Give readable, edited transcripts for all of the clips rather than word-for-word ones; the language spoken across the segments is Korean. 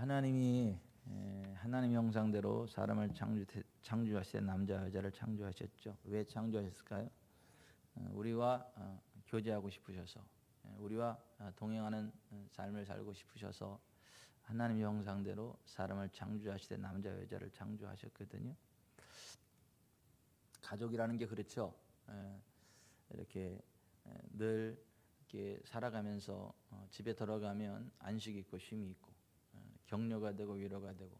하나님이 하나님의 형상대로 사람을 창조하실 때 남자 여자를 창조하셨죠. 왜 창조하셨을까요? 우리와 교제하고 싶으셔서, 우리와 동행하는 삶을 살고 싶으셔서 하나님의 형상대로 사람을 창조하실 때 남자 여자를 창조하셨거든요. 가족이라는 게 그렇죠. 이렇게 늘 이렇게 살아가면서 집에 들어가면 안식이 있고 쉼이 있고 격려가 되고 위로가 되고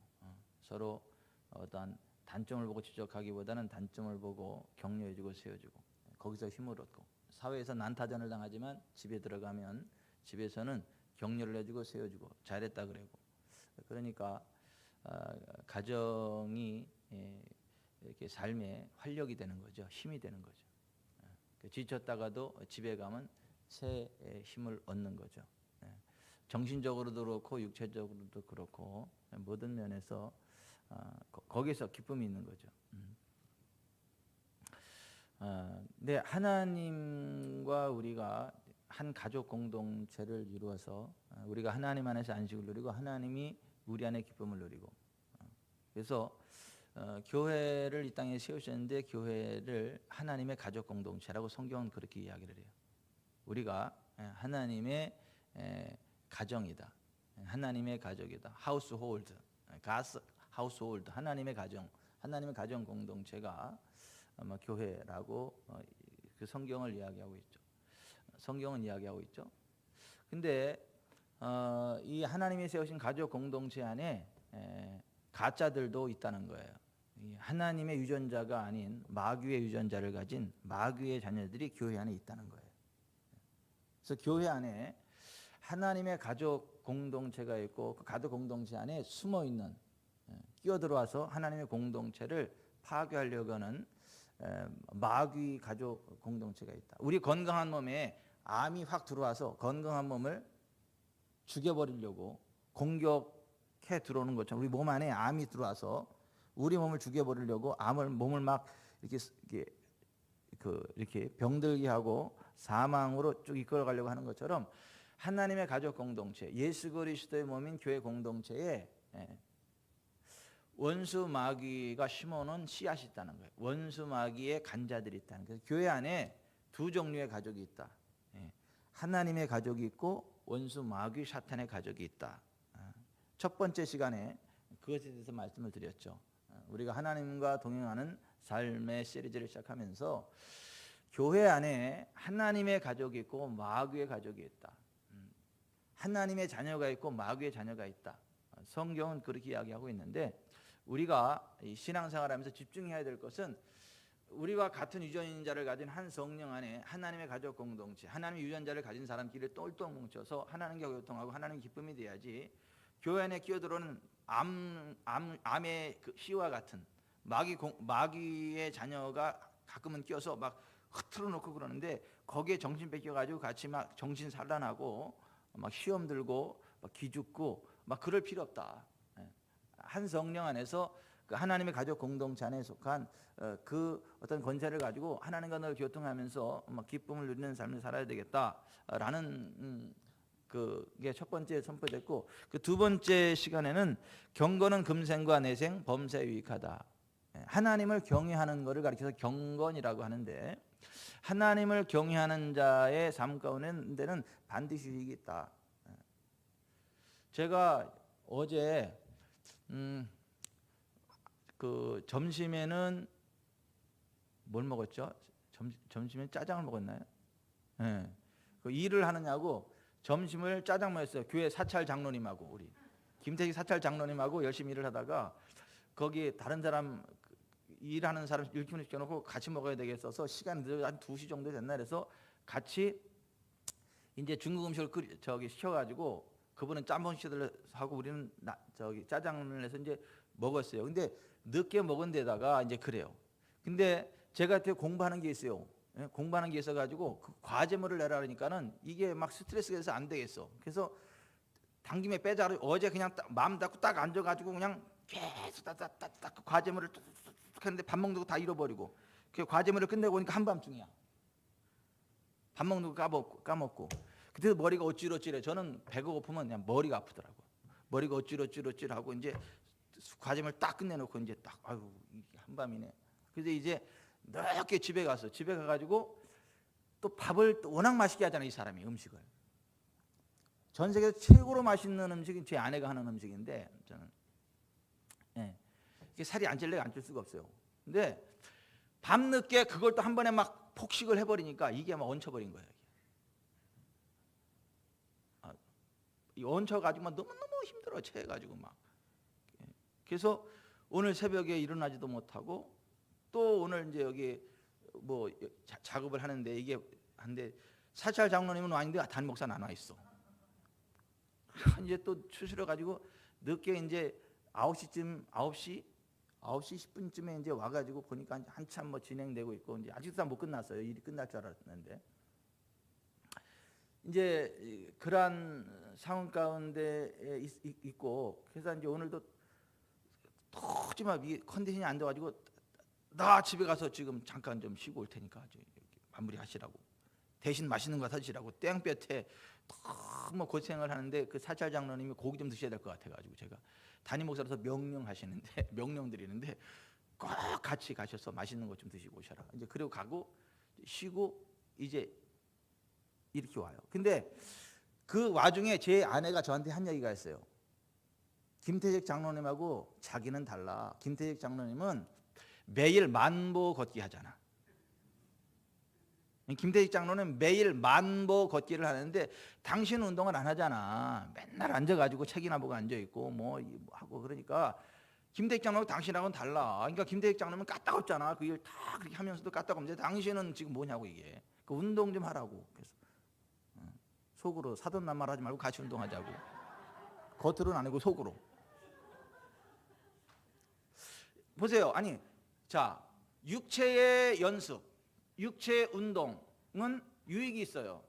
서로 어떠한 단점을 보고 지적하기보다는 단점을 보고 격려해주고 세워주고 거기서 힘을 얻고, 사회에서 난타전을 당하지만 집에 들어가면 집에서는 격려를 해주고 세워주고 잘했다 그러고, 그러니까 가정이 이렇게 삶의 활력이 되는 거죠. 힘이 되는 거죠. 지쳤다가도 집에 가면 새 힘을 얻는 거죠. 정신적으로도 그렇고 육체적으로도 그렇고 모든 면에서 거기서 기쁨이 있는 거죠. 근데 하나님과 우리가 한 가족 공동체를 이루어서 우리가 하나님 안에서 안식을 누리고 하나님이 우리 안에 기쁨을 누리고, 그래서 교회를 이 땅에 세우셨는데 교회를 하나님의 가족 공동체라고 성경은 그렇게 이야기를 해요. 우리가 하나님의 가정이다, 하나님의 가족이다, 하우스홀드, 가스 하우스홀드, 하나님의 가정, 하나님의 가정 공동체가 아마 교회라고 그 성경을 이야기하고 있죠. 성경은 이야기하고 있죠. 근데 이 하나님이 세우신 가족 공동체 안에 가짜들도 있다는 거예요. 하나님의 유전자가 아닌 마귀의 유전자를 가진 마귀의 자녀들이 교회 안에 있다는 거예요. 그래서 교회 안에 하나님의 가족 공동체가 있고 그 가족 공동체 안에 숨어 있는, 끼어들어와서 하나님의 공동체를 파괴하려고 하는 마귀 가족 공동체가 있다. 우리 건강한 몸에 암이 확 들어와서 건강한 몸을 죽여버리려고 공격해 들어오는 것처럼 우리 몸 안에 암이 들어와서 우리 몸을 죽여버리려고 몸을 막 이렇게 병들게 하고 사망으로 쭉 이끌어가려고 하는 것처럼 하나님의 가족 공동체, 예수 그리스도의 몸인 교회 공동체에 원수 마귀가 심어놓은 씨앗이 있다는 거예요. 원수 마귀의 간자들이 있다는 거예요. 교회 안에 두 종류의 가족이 있다. 하나님의 가족이 있고 원수 마귀 사탄의 가족이 있다. 첫 번째 시간에 그것에 대해서 말씀을 드렸죠. 우리가 하나님과 동행하는 삶의 시리즈를 시작하면서 교회 안에 하나님의 가족이 있고 마귀의 가족이 있다. 하나님의 자녀가 있고 마귀의 자녀가 있다. 성경은 그렇게 이야기하고 있는데, 우리가 신앙생활하면서 집중해야 될 것은 우리와 같은 유전자를 가진 한 성령 안에 하나님의 가족 공동체, 하나님의 유전자를 가진 사람끼리 똘똘 뭉쳐서 하나님과 교통하고 하나님 기쁨이 돼야지, 교회 안에 끼어들어오는 암의 그 씨와 같은 마귀의 자녀가 가끔은 끼어서 막 흐트러 놓고 그러는데 거기에 정신 뺏겨가지고 같이 막 정신 산란하고 막 시험 들고 막 기죽고 막 그럴 필요 없다. 한 성령 안에서 그 하나님의 가족 공동체 안에 속한 그 어떤 권세를 가지고 하나님과 늘 교통하면서 막 기쁨을 누리는 삶을 살아야 되겠다라는 그게 첫 번째 선포됐고, 그 두 번째 시간에는 경건은 금생과 내생, 범사에 유익하다. 하나님을 경외하는 것을 가리켜서 경건이라고 하는데, 하나님을 경외하는 자의 삶 가운데는 반드시 유익이 있다. 제가 어제 그 점심에는 뭘 먹었죠? 점심에 짜장을 먹었나요? 그 일을 하느냐고 점심을 짜장 먹었어요. 교회 사찰 장로님하고 우리 김태식 사찰 장로님하고 열심히 일을 하다가 거기 다른 사람 일하는 사람 일꾼을 시켜놓고 같이 먹어야 되겠어서 시간이 늦어 한 2시 정도 됐나, 그래서 같이 이제 중국 음식을 시켜가지고 그분은 짬뽕 시들 하고 우리는 짜장을 해서 이제 먹었어요. 근데 늦게 먹은 데다가 이제 그래요. 근데 제가 되게 공부하는 게 있어요. 공부하는 게 있어가지고 그 과제물을 내라 그러니까는 이게 막 스트레스가 돼서 안 되겠어. 그래서 당김에 빼자. 어제 그냥 마음 닫고 딱 앉아가지고 그냥 계속 딱 과제물을 뚝 했는데 밥 먹는 거 다 잃어버리고, 그 과제물을 끝내고 오니까 한밤중이야. 밥 먹는 거 까먹고. 그때 머리가 어찌러찌래. 저는 배가 고프면 그냥 머리가 아프더라고. 머리가 어찌러찌러찌하고 이제 과점을 딱 끝내놓고 이제 딱 아유 한밤이네. 그래서 이제 늦게 집에 가가지고 또 밥을 또 워낙 맛있게 하잖아요. 이 사람이 음식을. 전 세계에서 최고로 맛있는 음식이 제 아내가 하는 음식인데 저는 이게 살이 안 찔래요. 안 찔 수가 없어요. 근데 밤늦게 그걸 또 한 번에 막 폭식을 해버리니까 이게 막 얹혀버린 거예요. 이 얹혀가지고 너무너무 힘들어 체해가지고 막. 그래서 오늘 새벽에 일어나지도 못하고 또 오늘 이제 여기 뭐 작업을 하는데 이게 한데 사찰 장로님은 와 있는데 담임 목사는 안 와 있어. 이제 또 추스려 가지고 늦게 이제 9시 10분쯤에 이제 와가지고 보니까 한참 뭐 진행되고 있고 이제 아직도 못 끝났어요. 일이 끝날 줄 알았는데 이제 그러한 상황 가운데 있고 그래서 이제 오늘도 도저히 컨디션이 안 돼가지고 나 집에 가서 지금 잠깐 좀 쉬고 올 테니까 마무리하시라고 대신 맛있는 거 사주시라고 땡볕에 너무 고생을 하는데 그 사찰 장로님이 고기 좀 드셔야 될 것 같아가지고 제가 담임 목사로서 명령하시는데 명령 드리는데 꼭 같이 가셔서 맛있는 거 좀 드시고 오셔라. 이제 그리고 가고 쉬고 이제 이렇게 와요. 근데 그 와중에 제 아내가 저한테 한 얘기가 있어요. 김태식 장로님하고 자기는 달라. 김태식 장로님은 매일 만보 걷기 하잖아. 김태식 장로는 매일 만보 걷기를 하는데 당신은 운동을 안 하잖아. 맨날 앉아가지고 책이나 보고 앉아있고 뭐 하고 그러니까 김태식 장로는 당신하고는 달라. 그러니까 김태식 장로는 까딱없잖아. 그 일 다 그렇게 하면서도 까딱없는데 당신은 지금 뭐냐고 이게. 그 운동 좀 하라고. 그래서 속으로 사돈난 말 하지 말고 같이 운동하자고. 겉으로는 아니고 속으로. 보세요. 아니 자 육체의 연습, 육체의 운동은 유익이 있어요.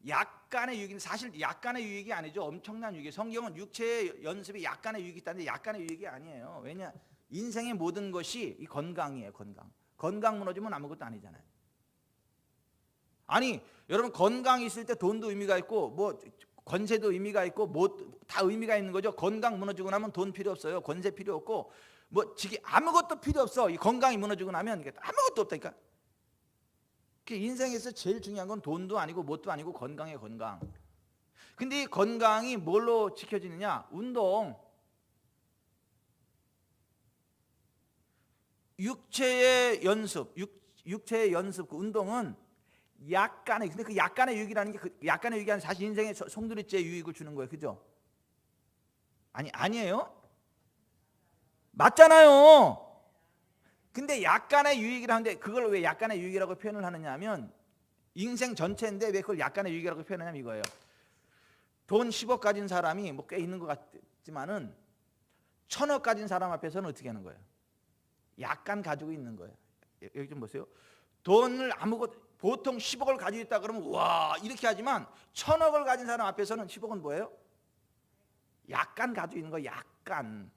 약간의 유익은 사실 약간의 유익이 아니죠. 엄청난 유익이. 성경은 육체의 연습이 약간의 유익이 있다는데 약간의 유익이 아니에요. 왜냐 인생의 모든 것이 이 건강이에요. 건강 무너지면 아무것도 아니잖아요. 아니 여러분 건강이 있을 때 돈도 의미가 있고 뭐 권세도 의미가 있고 뭐 다 의미가 있는 거죠. 건강 무너지고 나면 돈 필요 없어요. 권세 필요 없고 뭐 지금 아무것도 필요 없어. 이 건강이 무너지고 나면 아무것도 없다니까. 인생에서 제일 중요한 건 돈도 아니고 뭣도 아니고 건강이에요. 건강. 근데 이 건강이 뭘로 지켜지느냐? 운동. 육체의 연습, 육체의 연습, 그 운동은 약간의, 근데 그 약간의 유익이라는 게 그 약간의 유익이 아니라 사실 인생의 송두리째 유익을 주는 거예요. 그죠? 아니에요? 맞잖아요. 근데 약간의 유익이라는데 그걸 왜 약간의 유익이라고 표현을 하느냐 하면 인생 전체인데 왜 그걸 약간의 유익이라고 표현하냐면 이거예요. 돈 10억 가진 사람이 뭐 꽤 있는 것 같지만은 1000억 가진 사람 앞에서는 어떻게 하는 거예요? 약간 가지고 있는 거예요. 여기 좀 보세요. 돈을 보통 10억을 가지고 있다 그러면 와 이렇게 하지만 1000억을 가진 사람 앞에서는 10억은 뭐예요? 약간 가지고 있는 거예요. 약간.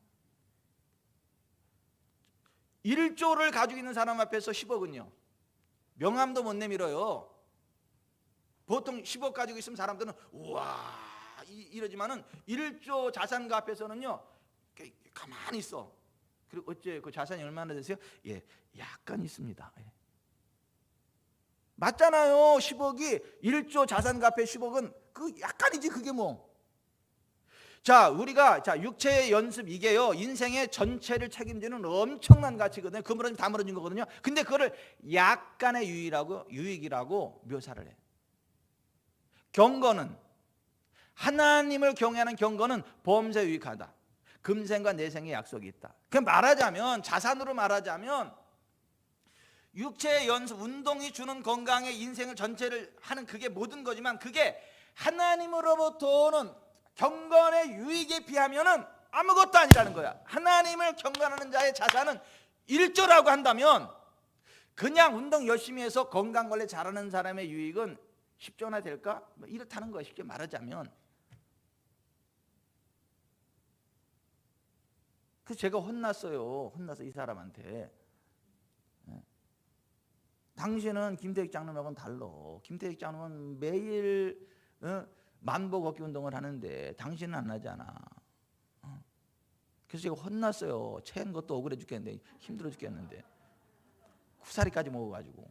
1조를 가지고 있는 사람 앞에서 10억은요 명함도 못 내밀어요. 보통 10억 가지고 있으면 사람들은 우와 이러지만은 1조 자산가 앞에서는요 가만히 있어. 그리고 어째 그 자산이 얼마나 되세요? 예, 약간 있습니다. 예. 맞잖아요. 10억이 1조 자산가 앞에 10억은 그 약간이지 그게 뭐. 자, 우리가 육체의 연습 이게요 인생의 전체를 책임지는 엄청난 가치거든요. 그 무너지면 다 무너진 거거든요. 근데 그거를 약간의 유익이라고 묘사를 해. 경건은 하나님을 경외하는 경건은 범사에 유익하다. 금생과 내생의 약속이 있다. 그 말하자면 자산으로 말하자면 육체의 연습 운동이 주는 건강의 인생을 전체를 하는 그게 모든 거지만 그게 하나님으로부터 오는 경건의 유익에 비하면은 아무것도 아니라는 거야. 하나님을 경건하는 자의 자산은 1조라고 한다면 그냥 운동 열심히 해서 건강 관리 잘하는 사람의 유익은 10조나 될까? 뭐 이렇다는 거야. 쉽게 말하자면. 그래서 제가 혼났어요. 이 사람한테. 당신은 김태익 장로하고는 달라. 김태익 장로는 매일 만보 걷기 운동을 하는데 당신은 안 하잖아. 그래서 제가 혼났어요. 채는 것도 억울해 죽겠는데, 힘들어 죽겠는데, 구사리까지 먹어가지고.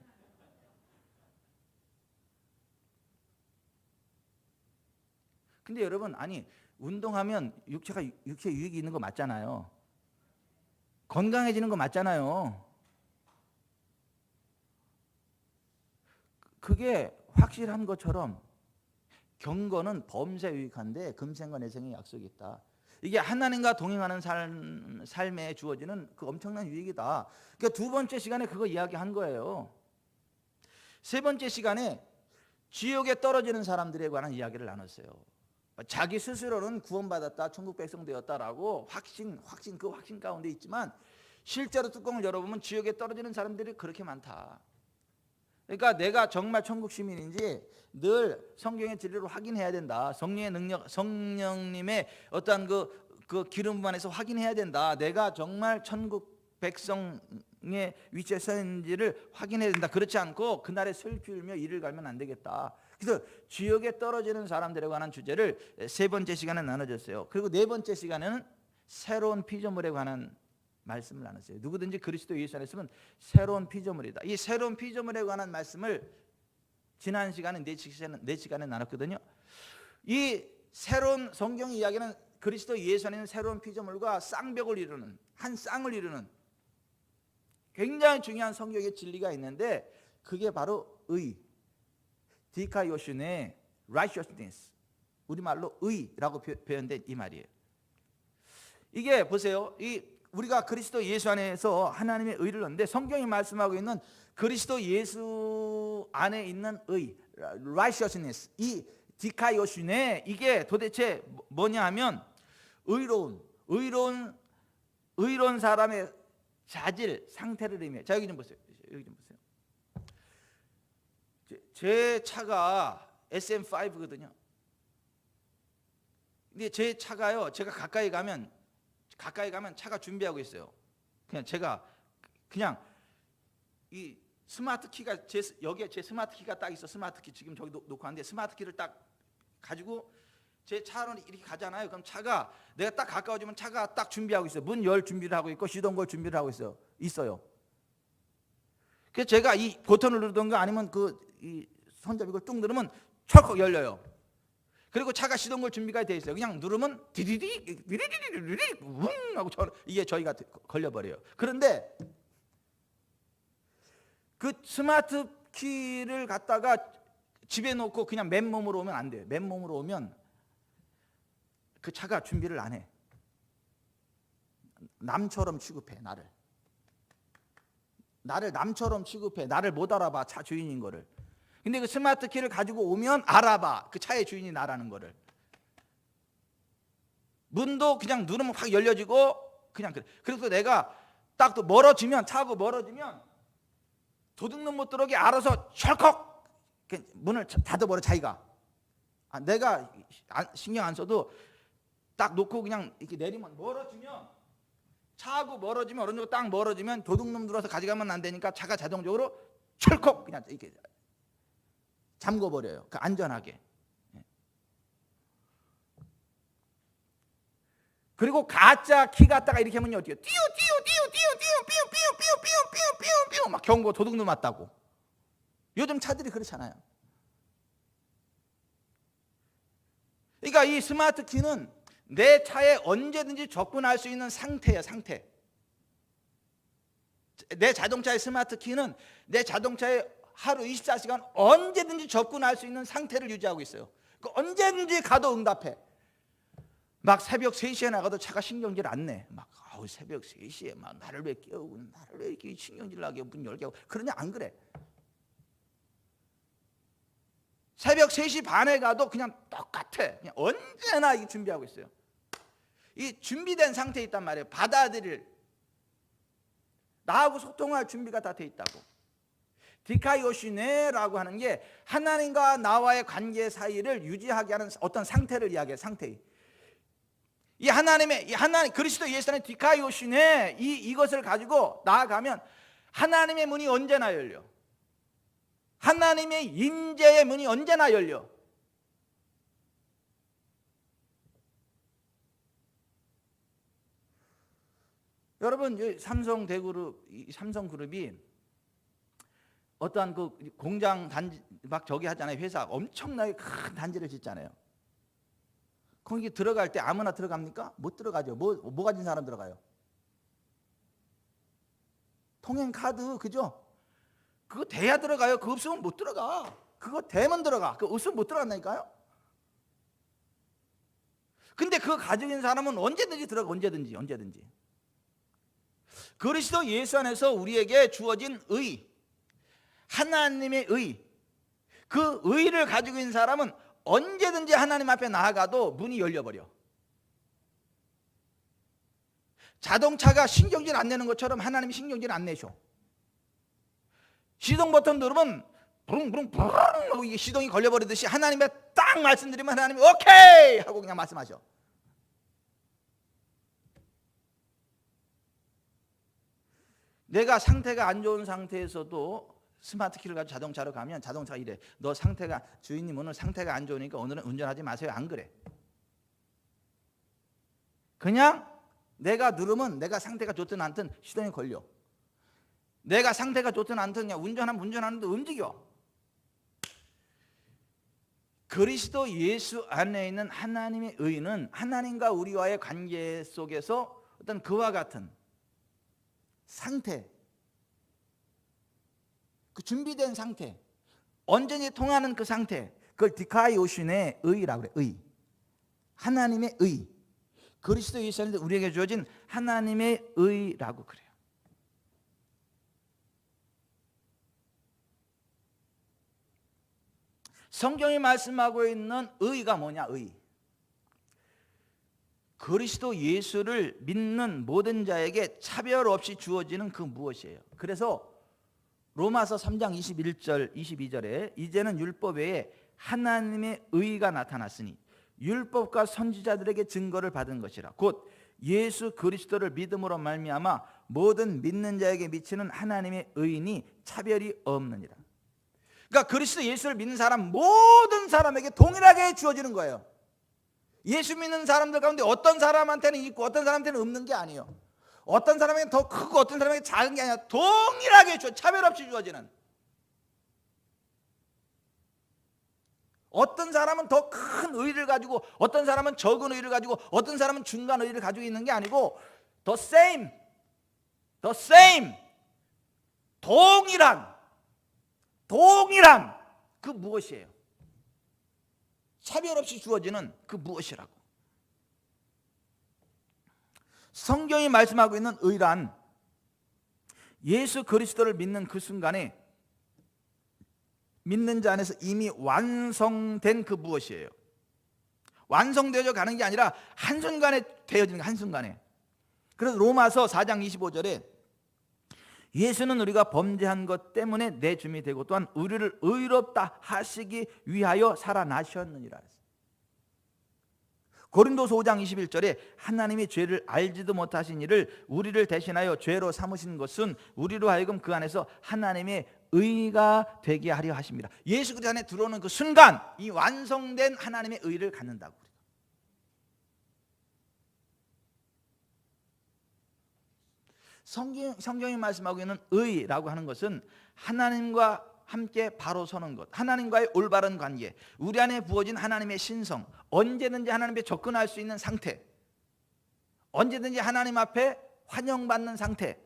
근데 여러분, 아니 운동하면 육체 유익이 있는 거 맞잖아요. 건강해지는 거 맞잖아요. 그게 확실한 것처럼 경건은 범사에 유익한데 금생과 내생의 약속이 있다. 이게 하나님과 동행하는 삶에 주어지는 그 엄청난 유익이다. 그러니까 두 번째 시간에 그거 이야기한 거예요. 세 번째 시간에 지옥에 떨어지는 사람들에 관한 이야기를 나눴어요. 자기 스스로는 구원받았다, 천국 백성 되었다라고 확신 가운데 있지만 실제로 뚜껑을 열어보면 지옥에 떨어지는 사람들이 그렇게 많다. 그러니까 내가 정말 천국 시민인지 늘 성경의 진리로 확인해야 된다. 성령의 능력, 성령님의 어떤 그 기름 안에서 확인해야 된다. 내가 정말 천국 백성의 위치에 서 있는지를 확인해야 된다. 그렇지 않고 그날에 슬피 울며 이를 갈면 안 되겠다. 그래서 지옥에 떨어지는 사람들에 관한 주제를 세 번째 시간에 나눠줬어요. 그리고 네 번째 시간에는 새로운 피조물에 관한 말씀을 나눴어요. 누구든지 그리스도 예수 안에 있으면 새로운 피조물이다. 이 새로운 피조물에 관한 말씀을 지난 시간에 네 시간에 나눴거든요. 이 새로운 성경 이야기는 그리스도 예수 안에 있는 새로운 피조물과 쌍벽을 이루는, 한 쌍을 이루는 굉장히 중요한 성경의 진리가 있는데 그게 바로 의, 디카요신의 righteousness, 우리말로 의라고 표현된 이 말이에요. 이게 보세요. 우리가 그리스도 예수 안에서 하나님의 의를 얻는데 성경이 말씀하고 있는 그리스도 예수 안에 있는 의, righteousness, 이 디카요신에 이게 도대체 뭐냐 하면 의로운 사람의 자질, 상태를 의미해요. 자, 여기 좀 보세요. 제 차가 SM5거든요. 근데 제 차가요, 제가 가까이 가면 차가 준비하고 있어요. 그냥 이 스마트 키가 여기에 제 스마트 키가 딱 있어. 스마트 키 지금 저기 놓고 왔는데 스마트 키를 딱 가지고 제 차로 이렇게 가잖아요. 그럼 차가 내가 딱 가까워지면 차가 딱 준비하고 있어요. 문 열 준비를 하고 있고 시동 걸 준비를 하고 있어요. 그래서 제가 이 버튼을 누르던가 아니면 이 손잡이 걸 뚝 누르면 철컥 열려요. 그리고 차가 시동 걸 준비가 돼 있어요. 그냥 누르면 디디디 웅 하고 이게 저희가 걸려 버려요. 그런데 그 스마트 키를 갖다가 집에 놓고 그냥 맨몸으로 오면 안 돼요. 맨몸으로 오면 그 차가 준비를 안 해. 남처럼 취급해. 나를 남처럼 취급해. 나를 못 알아봐. 차 주인인 거를. 근데 그 스마트 키를 가지고 오면 알아봐. 그 차의 주인이 나라는 거를. 문도 그냥 누르면 확 열려지고 그냥 그래. 그래서 내가 딱 또 차하고 멀어지면 도둑놈 못 들어오게 알아서 철컥 문을 닫아버려 자기가. 내가 신경 안 써도 딱 놓고 그냥 이렇게 내리면 차하고 멀어지면 어느 정도 딱 멀어지면 도둑놈 들어서 가져가면 안 되니까 차가 자동적으로 철컥 그냥 이렇게 잠궈버려요. 안전하게. 그리고 가짜 키 갖다가 이렇게 하면 어때요? 띠우 막 경고 도둑놈 왔다고. 요즘 차들이 그렇잖아요. 그러니까 이 스마트 키는 내 차에 언제든지 접근할 수 있는 상태예요. 상태. 내 자동차의 스마트 키는 내 자동차에 하루 24시간 언제든지 접근할 수 있는 상태를 유지하고 있어요. 언제든지 가도 응답해. 막 새벽 3시에 나가도 차가 신경질 안 내. 막 새벽 3시에 막 나를 왜 깨우고 나를 왜 이렇게 신경질 나게 문 열게 하고 그러냐 안 그래. 새벽 3시 반에 가도 그냥 똑같아. 그냥 언제나 이 준비하고 있어요. 이 준비된 상태에 있단 말이에요. 받아들일 나하고 소통할 준비가 다 돼 있다고. 디카요시네라고 하는 게 하나님과 나와의 관계 사이를 유지하게 하는 어떤 상태를 이야기해요. 상태. 하나님 그리스도 예수 안에 디카요시네 이것을 가지고 나아가면 하나님의 문이 언제나 열려. 하나님의 임재의 문이 언제나 열려. 여러분, 삼성그룹이 어떠한 그 공장 단지 막 저기 하잖아요. 회사 엄청나게 큰 단지를 짓잖아요. 거기 들어갈 때 아무나 들어갑니까? 못 들어가죠. 뭐 가진 사람 들어가요? 통행 카드, 그죠? 그거 돼야 들어가요. 그거 없으면 못 들어가. 그거 되면 들어가. 그거 없으면 못 들어간다니까요. 근데 그거 가지고 있는 사람은 언제든지 들어가. 언제든지. 그리스도 예수 안에서 우리에게 주어진 의, 하나님의 의, 그 의를 가지고 있는 사람은 언제든지 하나님 앞에 나아가도 문이 열려버려. 자동차가 신경질 안 내는 것처럼 하나님이 신경질 안 내셔. 시동 버튼 누르면 부릉부릉 부릉 이게 시동이 걸려버리듯이 하나님의 딱 말씀드리면 하나님이 오케이 하고 그냥 말씀하셔. 내가 상태가 안 좋은 상태에서도 스마트 키를 가지고 자동차로 가면 자동차가 이래. 너 상태가, 주인님 오늘 상태가 안 좋으니까 오늘은 운전하지 마세요. 안 그래. 그냥 내가 누르면 내가 상태가 좋든 않든 시동이 걸려. 내가 상태가 좋든 않든 그냥 운전하는데 움직여. 그리스도 예수 안에 있는 하나님의 의는 하나님과 우리와의 관계 속에서 어떤 그와 같은 상태, 그 준비된 상태, 언제든지 통하는 그 상태, 그걸 디카이오신의 의라고 그래. 의, 하나님의 의, 그리스도 예수 안에서 우리에게 주어진 하나님의 의라고 그래요. 성경이 말씀하고 있는 의가 뭐냐? 의, 그리스도 예수를 믿는 모든 자에게 차별 없이 주어지는 그 무엇이에요? 그래서 로마서 3장 21절 22절에 이제는 율법 외에 하나님의 의가 나타났으니 율법과 선지자들에게 증거를 받은 것이라. 곧 예수 그리스도를 믿음으로 말미암아 모든 믿는 자에게 미치는 하나님의 의인이 차별이 없느니라. 그러니까 그리스도 예수를 믿는 사람 모든 사람에게 동일하게 주어지는 거예요. 예수 믿는 사람들 가운데 어떤 사람한테는 있고 어떤 사람한테는 없는 게 아니에요. 어떤 사람에게 더 크고 어떤 사람에게 작은 게 아니라 동일하게 차별 없이 주어지는. 어떤 사람은 더 큰 의를 가지고 어떤 사람은 적은 의를 가지고 어떤 사람은 중간 의를 가지고 있는 게 아니고 the same 동일한 그 무엇이에요? 차별 없이 주어지는 그 무엇이라고. 성경이 말씀하고 있는 의란 예수 그리스도를 믿는 그 순간에 믿는 자 안에서 이미 완성된 그 무엇이에요? 완성되어져 가는 게 아니라 한순간에 되어지는 거, 한순간에. 그래서 로마서 4장 25절에 예수는 우리가 범죄한 것 때문에 내 주님이 되고 또한 우리를 의롭다 하시기 위하여 살아나셨느니라. 고린도서 5장 21절에 하나님이 죄를 알지도 못하신 이를 우리를 대신하여 죄로 삼으신 것은 우리로 하여금 그 안에서 하나님의 의가 되게 하려 하십니다. 예수 그리스도 안에 들어오는 그 순간 이 완성된 하나님의 의를 갖는다고. 성경이 말씀하고 있는 의라고 하는 것은 하나님과 함께 바로 서는 것, 하나님과의 올바른 관계, 우리 안에 부어진 하나님의 신성, 언제든지 하나님 앞에 접근할 수 있는 상태, 언제든지 하나님 앞에 환영받는 상태,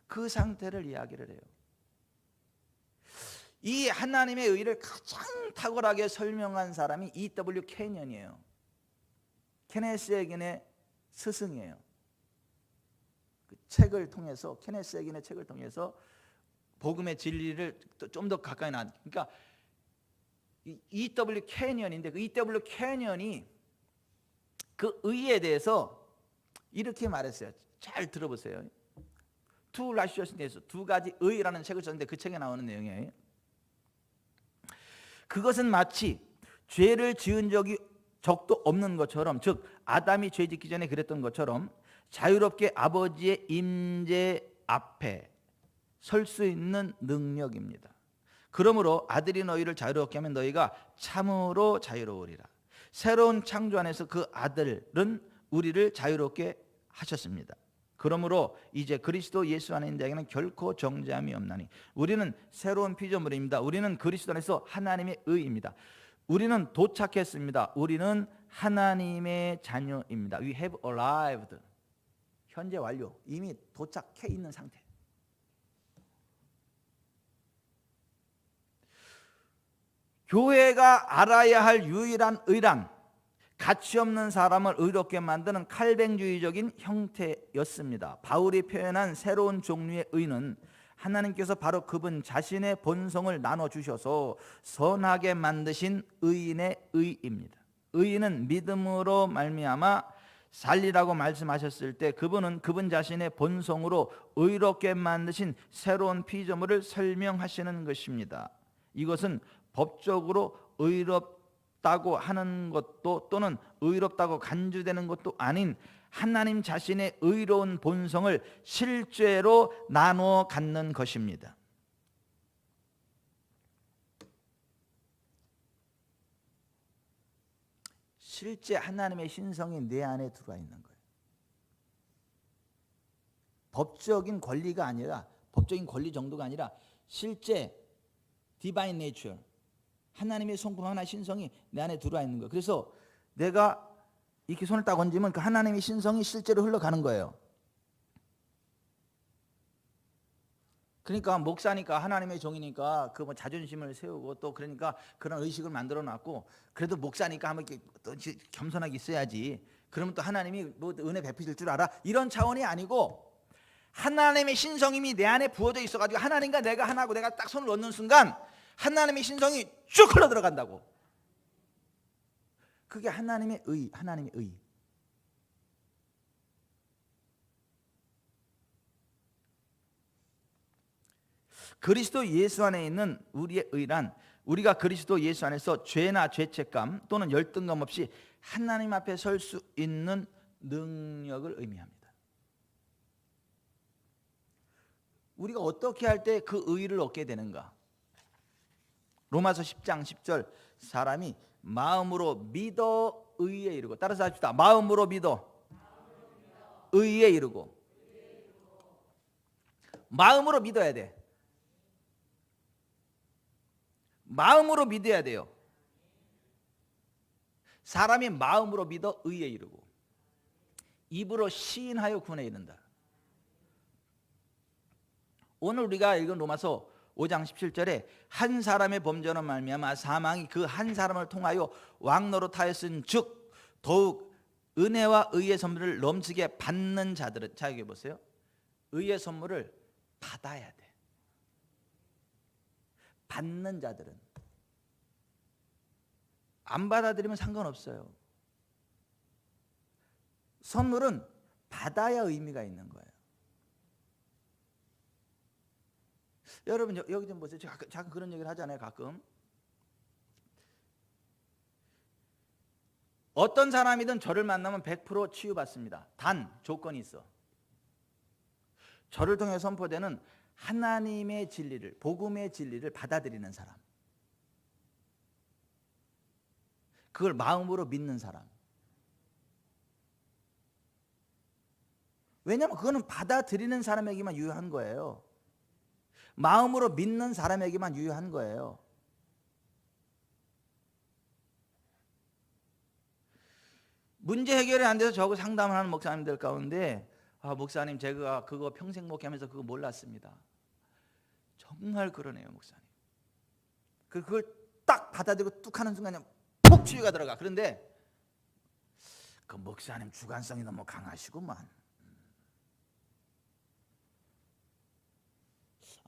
그 상태를 이야기를 해요. 이 하나님의 의를 가장 탁월하게 설명한 사람이 E.W. 케니언이에요. 케네스 에긴의 스승이에요. 그 책을 통해서, 케네스 에긴의 책을 통해서 복음의 진리를 좀 더 가까이 나. 그러니까 E.W. 캐니언인데 그 E.W. 캐니언이 그 의에 대해서 이렇게 말했어요. 잘 들어보세요. Two righteousness, 두 가지 의라는 책을 썼는데 그 책에 나오는 내용이에요. 그것은 마치 죄를 지은 적도 없는 것처럼, 즉 아담이 죄 짓기 전에 그랬던 것처럼 자유롭게 아버지의 임재 앞에 설 수 있는 능력입니다. 그러므로 아들이 너희를 자유롭게 하면 너희가 참으로 자유로우리라. 새로운 창조 안에서 그 아들은 우리를 자유롭게 하셨습니다. 그러므로 이제 그리스도 예수 안에 있는 자에게는 결코 정죄함이 없나니 우리는 새로운 피조물입니다. 우리는 그리스도 안에서 하나님의 의입니다. 우리는 도착했습니다. 우리는 하나님의 자녀입니다. We have arrived. 현재 완료. 이미 도착해 있는 상태. 교회가 알아야 할 유일한 의란 가치 없는 사람을 의롭게 만드는 칼뱅주의적인 형태였습니다. 바울이 표현한 새로운 종류의 의는 하나님께서 바로 그분 자신의 본성을 나눠주셔서 선하게 만드신 의인의 의입니다. 의인은 믿음으로 말미암아 살리라고 말씀하셨을 때 그분은 그분 자신의 본성으로 의롭게 만드신 새로운 피조물을 설명하시는 것입니다. 이것은 법적으로 의롭다고 하는 것도 또는 의롭다고 간주되는 것도 아닌 하나님 자신의 의로운 본성을 실제로 나누어 갖는 것입니다. 실제 하나님의 신성이 내 안에 들어와 있는 거예요. 법적인 권리가 아니라, 법적인 권리 정도가 아니라 실제 디바인 네이처, 하나님의 성품 하나 신성이 내 안에 들어와 있는 거예요. 그래서 내가 이렇게 손을 딱 얹으면 그 하나님의 신성이 실제로 흘러가는 거예요. 그러니까 목사니까 하나님의 종이니까 그 뭐 자존심을 세우고 또 그러니까 그런 의식을 만들어 놨고, 그래도 목사니까 한번 이렇게 또 겸손하게 있어야지. 그러면 또 하나님이 뭐 은혜 베푸실 줄 알아? 이런 차원이 아니고 하나님의 신성임이 내 안에 부어져 있어가지고 하나님과 내가 하나고 내가 딱 손을 얹는 순간 하나님의 신성이 쭉 흘러 들어간다고. 그게 하나님의 의, 하나님의 의. 그리스도 예수 안에 있는 우리의 의란 우리가 그리스도 예수 안에서 죄나 죄책감 또는 열등감 없이 하나님 앞에 설 수 있는 능력을 의미합니다. 우리가 어떻게 할 때 그 의를 얻게 되는가? 로마서 10장 10절 사람이 마음으로 믿어 의에 이르고, 따라서 합시다. 마음으로 믿어 의에 이르고. 마음으로 믿어야 돼. 마음으로 믿어야 돼요. 사람이 마음으로 믿어 의에 이르고 입으로 시인하여 구원에 이른다. 오늘 우리가 읽은 로마서 5장 17절에 한 사람의 범죄로 말미암아 사망이 그 한 사람을 통하여 왕노릇하였은즉 더욱 은혜와 의의 선물을 넘치게 받는 자들은, 자 여기 보세요. 의의 선물을 받아야 돼. 받는 자들은, 안 받아들이면 상관없어요. 선물은 받아야 의미가 있는 거예요. 여러분 여기 좀 보세요. 잠깐 그런 얘기를 하잖아요. 가끔 어떤 사람이든 저를 만나면 100% 치유받습니다. 단 조건이 있어. 저를 통해 선포되는 하나님의 진리를, 복음의 진리를 받아들이는 사람, 그걸 마음으로 믿는 사람. 왜냐하면 그거는 받아들이는 사람에게만 유효한 거예요. 마음으로 믿는 사람에게만 유효한 거예요. 문제 해결이 안 돼서 저하고 상담을 하는 목사님들 가운데, 목사님 제가 그거 평생 목회하면서 그거 몰랐습니다. 정말 그러네요, 목사님. 그걸 딱 받아들이고 뚝 하는 순간에 푹 치유가 들어가. 그런데 그 목사님 주관성이 너무 강하시구만.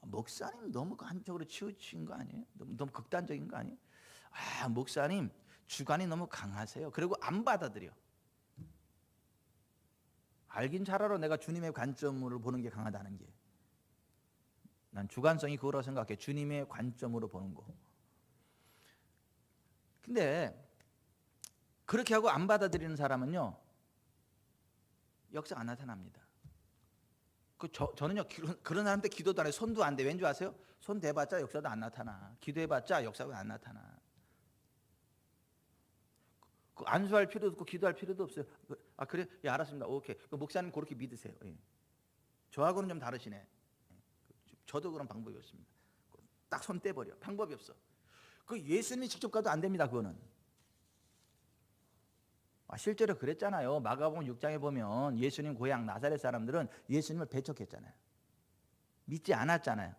목사님 너무 한쪽으로 치우친 거 아니에요? 너무 극단적인 거 아니에요? 목사님 주관이 너무 강하세요. 그리고 안 받아들여. 알긴 잘 알아. 내가 주님의 관점으로 보는 게 강하다는 게. 난 주관성이 그거라고 생각해. 주님의 관점으로 보는 거. 근데 그렇게 하고 안 받아들이는 사람은요, 역사가 안 나타납니다. 저는요, 그런 사람한테 기도도 안 해. 손도 안 돼. 왠 줄 아세요? 손 대봤자 역사도 안 나타나. 기도해봤자 역사가 안 나타나. 안수할 필요도 없고 기도할 필요도 없어요. 아 그래? 예 알았습니다. 오케이. 목사님 그렇게 믿으세요. 예. 저하고는 좀 다르시네. 예. 저도 그런 방법이 없습니다. 딱 손 떼버려. 방법이 없어. 그 예수님이 직접 가도 안 됩니다. 그거는. 실제로 그랬잖아요. 마가복음 6장에 보면 예수님 고향 나사렛 사람들은 예수님을 배척했잖아요. 믿지 않았잖아요.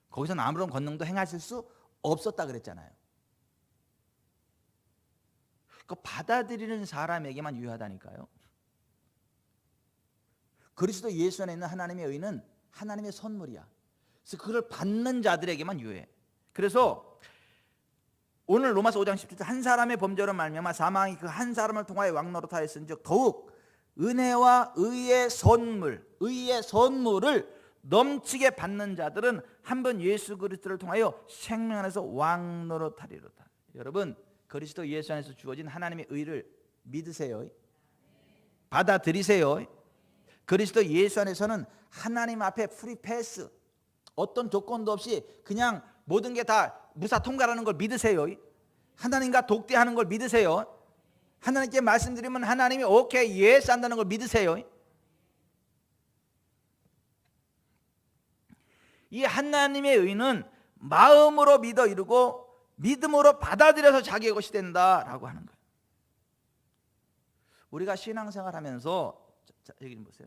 거기서는 아무런 권능도 행하실 수 없었다 그랬잖아요. 그 받아들이는 사람에게만 유효하다니까요. 그리스도 예수 안에 있는 하나님의 의는 하나님의 선물이야. 그래서 그걸 받는 자들에게만 유효해. 그래서 오늘 로마서 5장 17절 한 사람의 범죄로 말미암아 사망이 그 한 사람을 통하여 왕노릇하였은즉 더욱 은혜와 의의 선물을 넘치게 받는 자들은 한 번 예수 그리스도를 통하여 생명 안에서 왕노릇하리로다. 여러분 그리스도 예수 안에서 주어진 하나님의 의를 믿으세요. 받아들이세요. 그리스도 예수 안에서는 하나님 앞에 프리패스, 어떤 조건도 없이 그냥 모든 게 다 무사 통과라는 걸 믿으세요. 하나님과 독대하는 걸 믿으세요. 하나님께 말씀드리면 하나님이 오케이 예스 한다는 걸 믿으세요. 이 하나님의 의는 마음으로 믿어 이루고 믿음으로 받아들여서 자기의 것이 된다라고 하는 거예요. 우리가 신앙생활하면서 여기 좀 보세요.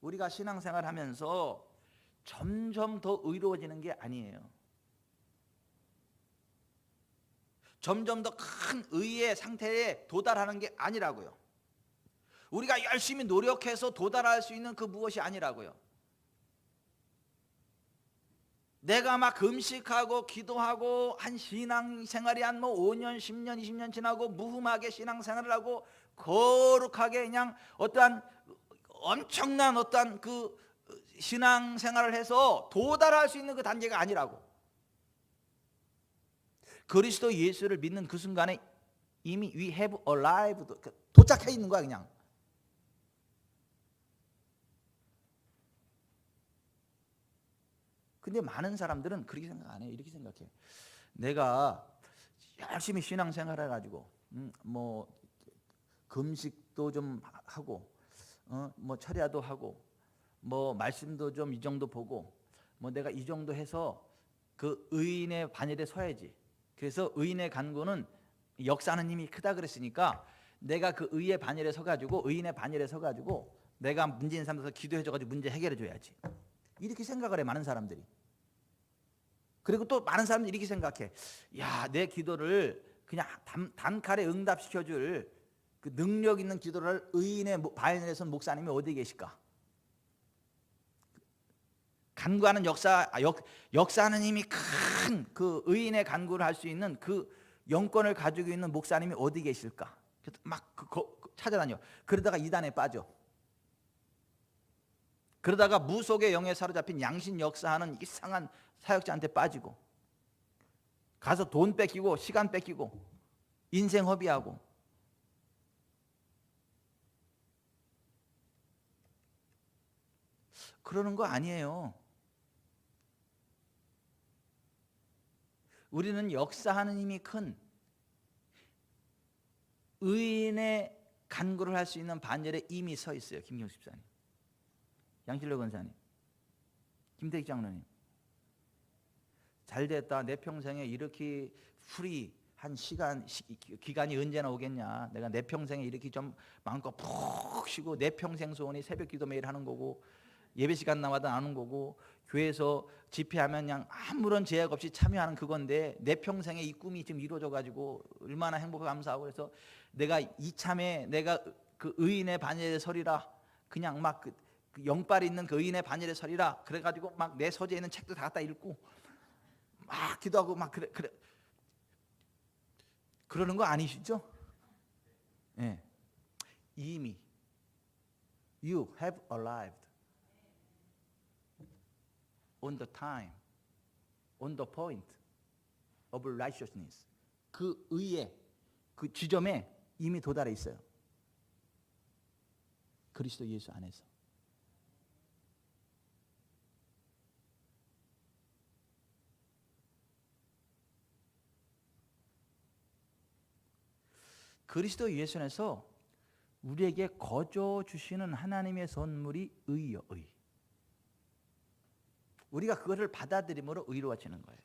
우리가 신앙생활하면서 점점 더 의로워지는 게 아니에요. 점점 더 큰 의의 상태에 도달하는 게 아니라고요. 우리가 열심히 노력해서 도달할 수 있는 그 무엇이 아니라고요. 내가 막 금식하고 기도하고 한 신앙생활이 한 뭐 5년, 10년, 20년 지나고 무흠하게 신앙생활을 하고 거룩하게 그냥 어떠한 엄청난 어떠한 그 신앙생활을 해서 도달할 수 있는 그 단계가 아니라고. 그리스도 예수를 믿는 그 순간에 이미 we have arrived, 도착해 있는 거야 그냥. 근데 많은 사람들은 그렇게 생각 안 해요. 이렇게 생각해. 내가 열심히 신앙생활 해가지고 뭐 금식도 좀 하고 뭐 철야도 하고 뭐 말씀도 좀 이 정도 보고 뭐 내가 이 정도 해서 그 의인의 반열에 서야지. 그래서 의인의 간구는 역사하는 힘이 크다 그랬으니까 내가 그 의의 반열에 서가지고 의인의 반열에 서가지고 내가 문제 있는 사람들서 기도해줘가지고 문제 해결해 줘야지. 이렇게 생각을 해 많은 사람들이. 그리고 또 많은 사람들이 이렇게 생각해. 야, 내 기도를 그냥 단칼에 응답시켜줄 그 능력 있는 기도를 의인의 반열에 선 목사님이 어디 계실까? 간구하는 역사하는 힘이 큰 그 의인의 간구를 할 수 있는 그 영권을 가지고 있는 목사님이 어디 계실까? 막 찾아다녀. 그러다가 이단에 빠져. 그러다가 무속의 영에 사로잡힌 양신 역사하는 이상한 사역자한테 빠지고 가서 돈 뺏기고 시간 뺏기고 인생 허비하고. 그러는 거 아니에요. 우리는 역사하는 힘이 큰 의인의 간구를 할 수 있는 반열에 이미 서 있어요. 김경수 집사님, 양실로 권사님, 김태익 장로님. 잘됐다. 내 평생에 이렇게 프리한 기간이 언제나 오겠냐. 내가 내 평생에 이렇게 좀 마음껏 푹 쉬고 내 평생 소원이 새벽 기도 매일 하는 거고 예배 시간 나마다 하는 거고 교회에서 집회하면 그냥 아무런 제약 없이 참여하는 그건데 내 평생에 이 꿈이 지금 이루어져 가지고 얼마나 행복하고 감사하고. 그래서 내가 이참에 내가 그 의인의 반열에 서리라. 그냥 막 그 영빨이 있는 그 의인의 반열에 서리라. 그래가지고 막 내 서재에 있는 책도 다 갖다 읽고 막 기도하고 막 그래 그러는 거 아니시죠? 예. 이미 you have arrived on the time, on the point of righteousness. 그 의의 그 지점에 이미 도달해 있어요. 그리스도 예수 안에서. 그리스도 예수 안에서 우리에게 거저 주시는 하나님의 선물이 의요, 의. 우리가 그것을 받아들임으로 의로워지는 거예요.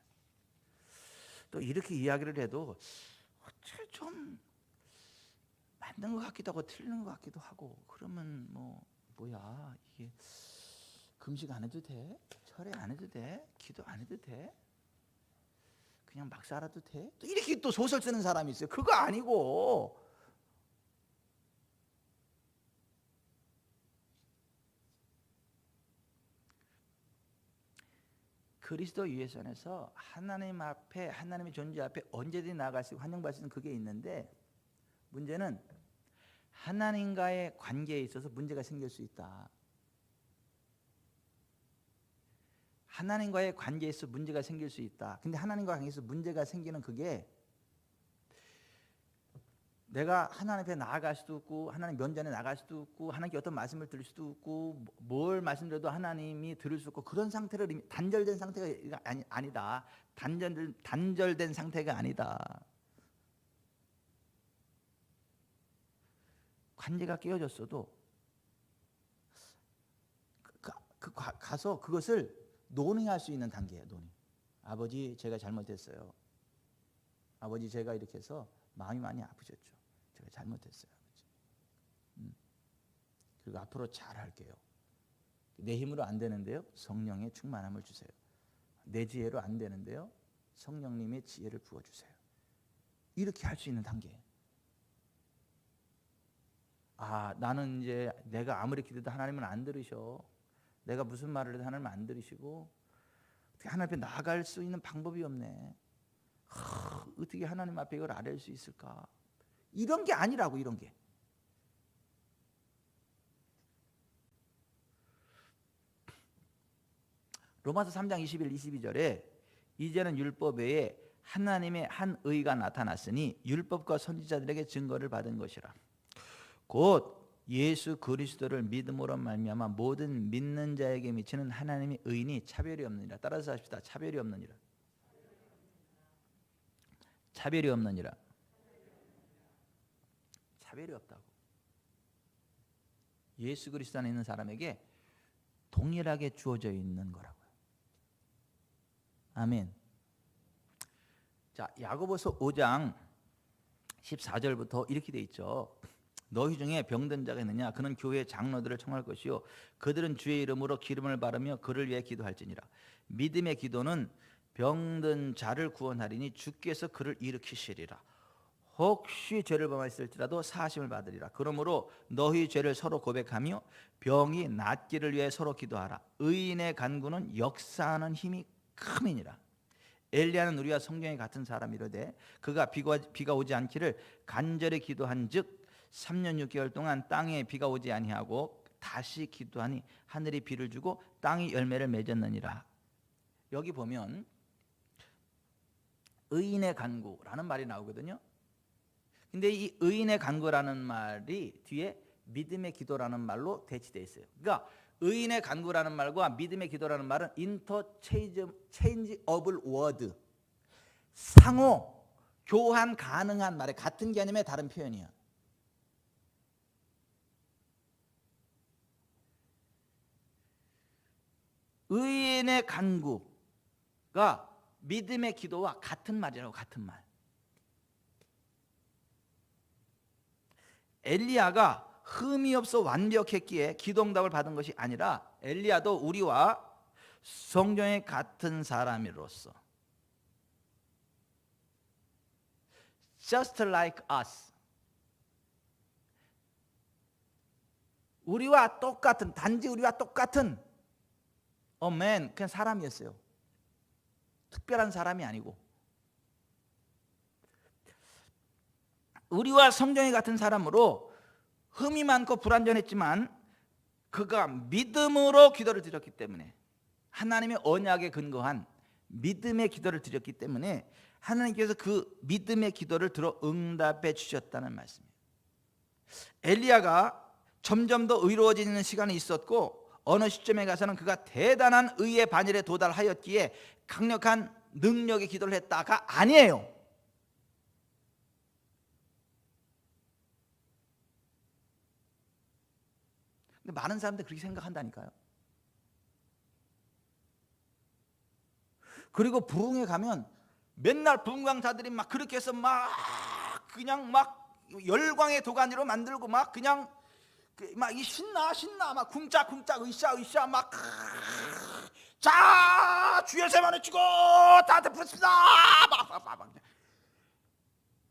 또 이렇게 이야기를 해도 어째 좀 맞는 것 같기도 하고 틀리는 것 같기도 하고, 그러면 뭐야 이게, 금식 안 해도 돼? 철회 안 해도 돼? 기도 안 해도 돼? 그냥 막 살아도 돼? 또 이렇게 또 소설 쓰는 사람이 있어요. 그거 아니고, 그리스도 예수 안에서 하나님 앞에, 하나님의 존재 앞에 언제든지 나아갈 수 있고 환영받을 수 있는 그게 있는데, 문제는 하나님과의 관계에 있어서 문제가 생길 수 있다. 하나님과의 관계에 있어서 문제가 생길 수 있다. 근데 하나님과 관계에서 문제가 생기는 그게, 내가 하나님 앞에 나아갈 수도 없고 하나님 면전에 나갈 수도 없고 하나님께 어떤 말씀을 들을 수도 없고 뭘 말씀드려도 하나님이 들을 수 없고, 그런 상태를, 단절된 상태가 아니다. 단절된 상태가 아니다. 관계가 깨어졌어도 가서 그것을 논의할 수 있는 단계예요. 논의. 아버지, 제가 잘못했어요. 아버지, 제가 이렇게 해서 마음이 많이 아프셨죠. 제가 잘못했어요, 아버지. 그리고 앞으로 잘할게요. 내 힘으로 안 되는데요, 성령의 충만함을 주세요. 내 지혜로 안 되는데요, 성령님의 지혜를 부어주세요. 이렇게 할 수 있는 단계. 나는 이제 내가 아무리 기도해도 하나님은 안 들으셔. 내가 무슨 말을 해도 하나님은 안 들으시고, 어떻게 하나님 앞에 나아갈 수 있는 방법이 없네. 어떻게 하나님 앞에 이걸 알릴 수 있을까? 이런 게 아니라고. 이런 게 로마서 3장 21, 22절에 이제는 율법 외에 하나님의 한 의가 나타났으니 율법과 선지자들에게 증거를 받은 것이라. 곧 예수 그리스도를 믿음으로 말미암아 모든 믿는 자에게 미치는 하나님의 의인이 차별이 없느니라. 따라서 합시다. 차별이 없느니라. 차별이 없느니라. 차별이 없다고. 예수 그리스도 안에 있는 사람에게 동일하게 주어져 있는 거라고요. 아멘. 자, 야고보서 5장 14절부터 이렇게 돼 있죠. 너희 중에 병든 자가 있느냐? 그는 교회의 장로들을 청할 것이요 그들은 주의 이름으로 기름을 바르며 그를 위해 기도할지니라. 믿음의 기도는 병든 자를 구원하리니 주께서 그를 일으키시리라. 혹시 죄를 범하였을지라도 사하심을 받으리라. 그러므로 너희 죄를 서로 고백하며 병이 낫기를 위해 서로 기도하라. 의인의 간구는 역사하는 힘이 큼이니라. 엘리야는 우리와 성경에 같은 사람이로되 그가 비가 오지 않기를 간절히 기도한즉 3년 6개월 동안 땅에 비가 오지 아니하고 다시 기도하니 하늘이 비를 주고 땅이 열매를 맺었느니라. 여기 보면 의인의 간구라는 말이 나오거든요. 근데 이 의인의 간구라는 말이 뒤에 믿음의 기도라는 말로 대치되어 있어요. 그러니까 의인의 간구라는 말과 믿음의 기도라는 말은 interchangeable word, 상호 교환 가능한 말의 같은 개념의 다른 표현이에요. 의인의 간구가 믿음의 기도와 같은 말이라고. 같은 말. 엘리야가 흠이 없어 완벽했기에 기도응답을 받은 것이 아니라 엘리야도 우리와 성경에 같은 사람으로서 just like us, 우리와 똑같은, 단지 우리와 똑같은 a man, 그냥 사람이었어요. 특별한 사람이 아니고 우리와 성경에 같은 사람으로 흠이 많고 불완전했지만 그가 믿음으로 기도를 드렸기 때문에, 하나님의 언약에 근거한 믿음의 기도를 드렸기 때문에 하나님께서 그 믿음의 기도를 들어 응답해 주셨다는 말씀이에요. 엘리야가 점점 더 의로워지는 시간이 있었고 어느 시점에 가서는 그가 대단한 의의 반열에 도달하였기에 강력한 능력의 기도를 했다가 아니에요. 근데 많은 사람들이 그렇게 생각한다니까요. 그리고 부흥회 가면 맨날 부흥강사들이 막 그렇게 해서 막 그냥 막 열광의 도가니로 만들고 막 그냥 막 이 신나 막 쿵짝쿵짝 으쌰 막 자 주여 세만을 치고 다들 부릅시다 막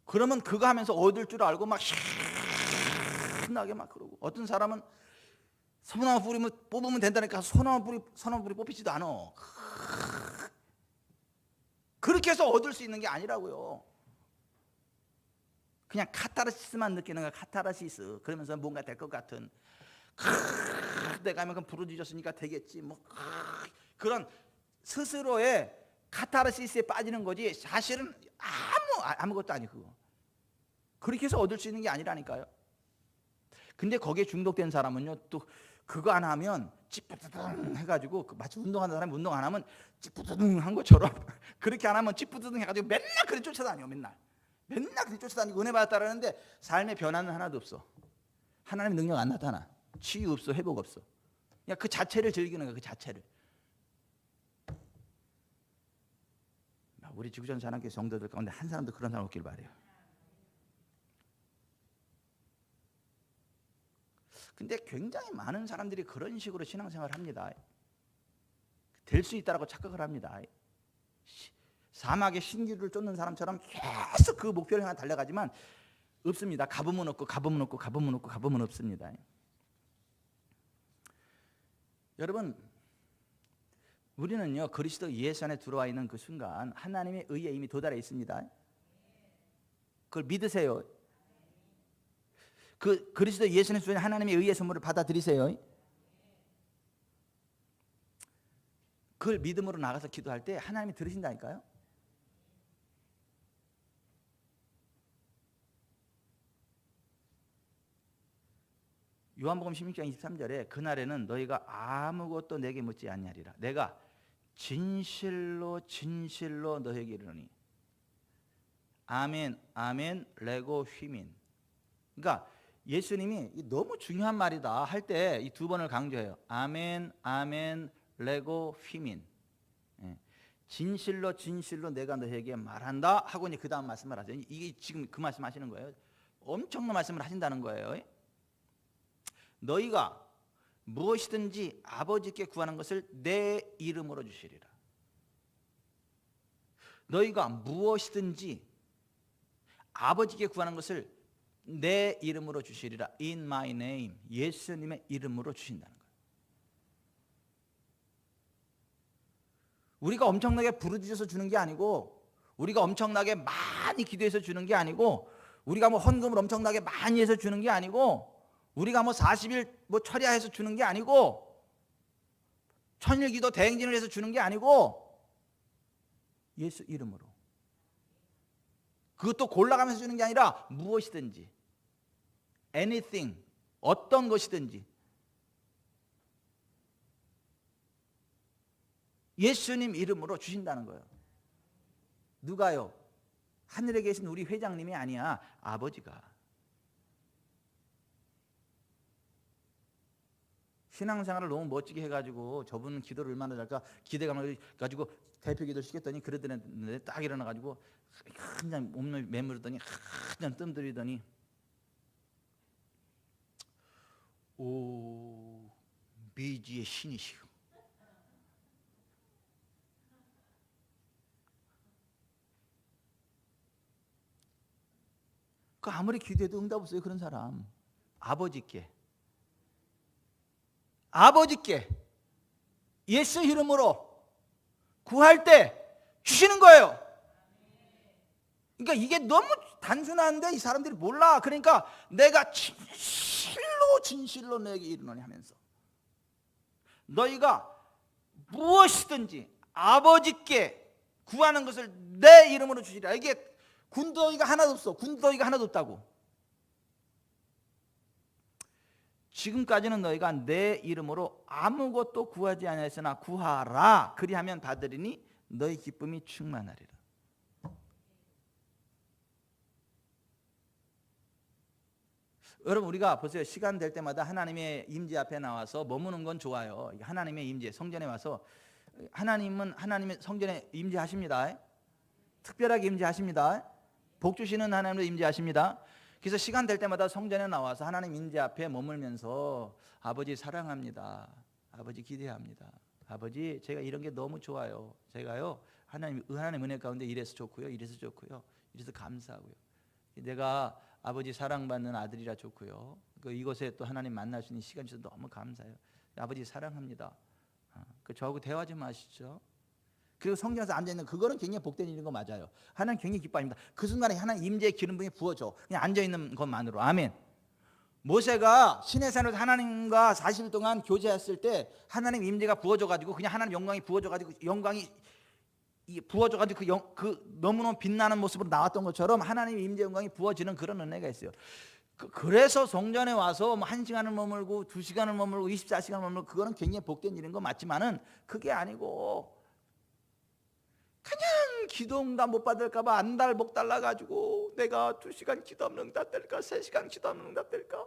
그러면 그거 하면서 얻을 줄 알고 막 신나게 막 그러고, 어떤 사람은 소나무 뿌리 뽑으면 된다니까 소나무 뿌리 뽑히지도 않아. 그렇게 해서 얻을 수 있는 게 아니라고요. 그냥 카타르시스만 느끼는 거야. 카타르시스. 그러면서 뭔가 될 것 같은, 내가 하면 부르짖었으니까 되겠지 뭐, 그런 스스로의 카타르시스에 빠지는 거지 사실은 아무것도 아니고, 그거 그렇게 해서 얻을 수 있는 게 아니라니까요. 근데 거기에 중독된 사람은요, 또 그거 안 하면 찌뿌드둥 해가지고, 마치 운동하는 사람이 운동 안 하면 찌뿌드둥 한 것처럼 그렇게 안 하면 찌뿌드둥 해가지고 맨날 그래 쫓아다녀. 맨날 그래 쫓아다니고 은혜 받았다라는데 삶의 변화는 하나도 없어. 하나님의 능력 안 나타나. 치유 없어. 회복 없어. 그냥 그 자체를 즐기는 거야. 그 자체를. 우리 지구촌 사랑교회 성도들 가운데 한 사람도 그런 사람 없길 바래요. 근데 굉장히 많은 사람들이 그런 식으로 신앙생활을 합니다. 될 수 있다라고 착각을 합니다. 사막에 신기루를 쫓는 사람처럼 계속 그 목표를 향해 달려가지만 없습니다. 가보면 없고 없습니다. 여러분, 우리는요 그리스도 예수 안에 들어와 있는 그 순간 하나님의 의에 이미 도달해 있습니다. 그걸 믿으세요. 그 그리스도 예수 안에 들어와 있는 하나님의 의의 선물을 받아들이세요. 그걸 믿음으로 나가서 기도할 때 하나님이 들으신다니까요. 요한복음 16장 23절에 그날에는 너희가 아무것도 내게 묻지 아니하리라. 내가 진실로 너희에게 이르노니. 아멘 아멘 레고 휘민. 그러니까 예수님이 너무 중요한 말이다 할 때 이 두 번을 강조해요. 아멘 아멘 레고 휘민. 진실로 내가 너희에게 말한다 하고 이제 그 다음 말씀을 하세요. 이게 지금 그 말씀 하시는 거예요. 엄청난 말씀을 하신다는 거예요. 너희가 무엇이든지 아버지께 구하는 것을 내 이름으로 주시리라. 너희가 무엇이든지 아버지께 구하는 것을 내 이름으로 주시리라. In my name. 예수님의 이름으로 주신다는 거예요. 우리가 엄청나게 부르짖어서 주는 게 아니고, 우리가 엄청나게 많이 기도해서 주는 게 아니고, 우리가 뭐 헌금을 엄청나게 많이 해서 주는 게 아니고, 우리가 뭐 40일 뭐 철야해서 주는 게 아니고, 천일기도 대행진을 해서 주는 게 아니고, 예수 이름으로. 그것도 골라가면서 주는 게 아니라 무엇이든지, anything, 어떤 것이든지 예수님 이름으로 주신다는 거예요. 누가요? 하늘에 계신 우리 회장님이 아니야. 아버지가. 신앙생활을 너무 멋지게 해가지고 저분은 기도를 얼마나 잘까 기대감을 가지고 대표 기도를 시켰더니 그러더니 딱 일어나가지고 한잔 몸을 매무르더니 한잔 뜸들이더니 오 미지의 신이시오. 그 아무리 기도해도 응답 없어요. 그런 사람. 아버지께 예수 이름으로 구할 때 주시는 거예요. 그러니까 이게 너무 단순한데 이 사람들이 몰라. 그러니까 내가 진실로 너에게 이르노니 하면서 너희가 무엇이든지 아버지께 구하는 것을 내 이름으로 주시리라. 이게 군더기가 하나도 없어. 군더기가 하나도 없다고. 지금까지는 너희가 내 이름으로 아무것도 구하지 아니하였으나 구하라. 그리하면 받으리니 너희 기쁨이 충만하리라. 여러분 우리가 보세요. 시간 될 때마다 하나님의 임재 앞에 나와서 머무는 건 좋아요. 하나님의 임재, 성전에 와서 하나님은 하나님의 성전에 임재하십니다. 특별하게 임재하십니다. 복 주시는 하나님도 임재하십니다. 그래서 시간 될 때마다 성전에 나와서 하나님 임재 앞에 머물면서 아버지 사랑합니다. 아버지 기대합니다. 아버지 제가 이런 게 너무 좋아요. 제가요 하나님 은혜 가운데 이래서 좋고요. 이래서 좋고요. 이래서 감사하고요. 내가 아버지 사랑받는 아들이라 좋고요. 이곳에 또 하나님 만날 수 있는 시간 주셔서 너무 감사해요. 아버지 사랑합니다. 저하고 대화 좀 하시죠. 그리고 성경에서 앉아있는 그거는 굉장히 복된 일인 거 맞아요. 하나님 굉장히 기뻐합니다. 그 순간에 하나님 임재의 기름 부음이 부어져. 그냥 앉아있는 것만으로. 아멘. 모세가 시내산에서 하나님과 40일 동안 교제했을 때 하나님 임재가 부어져가지고 그냥 하나님 영광이 부어져가지고 영광이 부어져가지고 그 너무너무 빛나는 모습으로 나왔던 것처럼 하나님 임재 영광이 부어지는 그런 은혜가 있어요. 그래서 성전에 와서 1시간을 머물고 2시간을 머물고 24시간을 머물고 그거는 굉장히 복된 일인 거 맞지만은 그게 아니고 그냥 기도 응답 못 받을까 봐 안달복 달라가지고 내가 2시간 기도하면 응답 될까 3시간 기도하면 응답 될까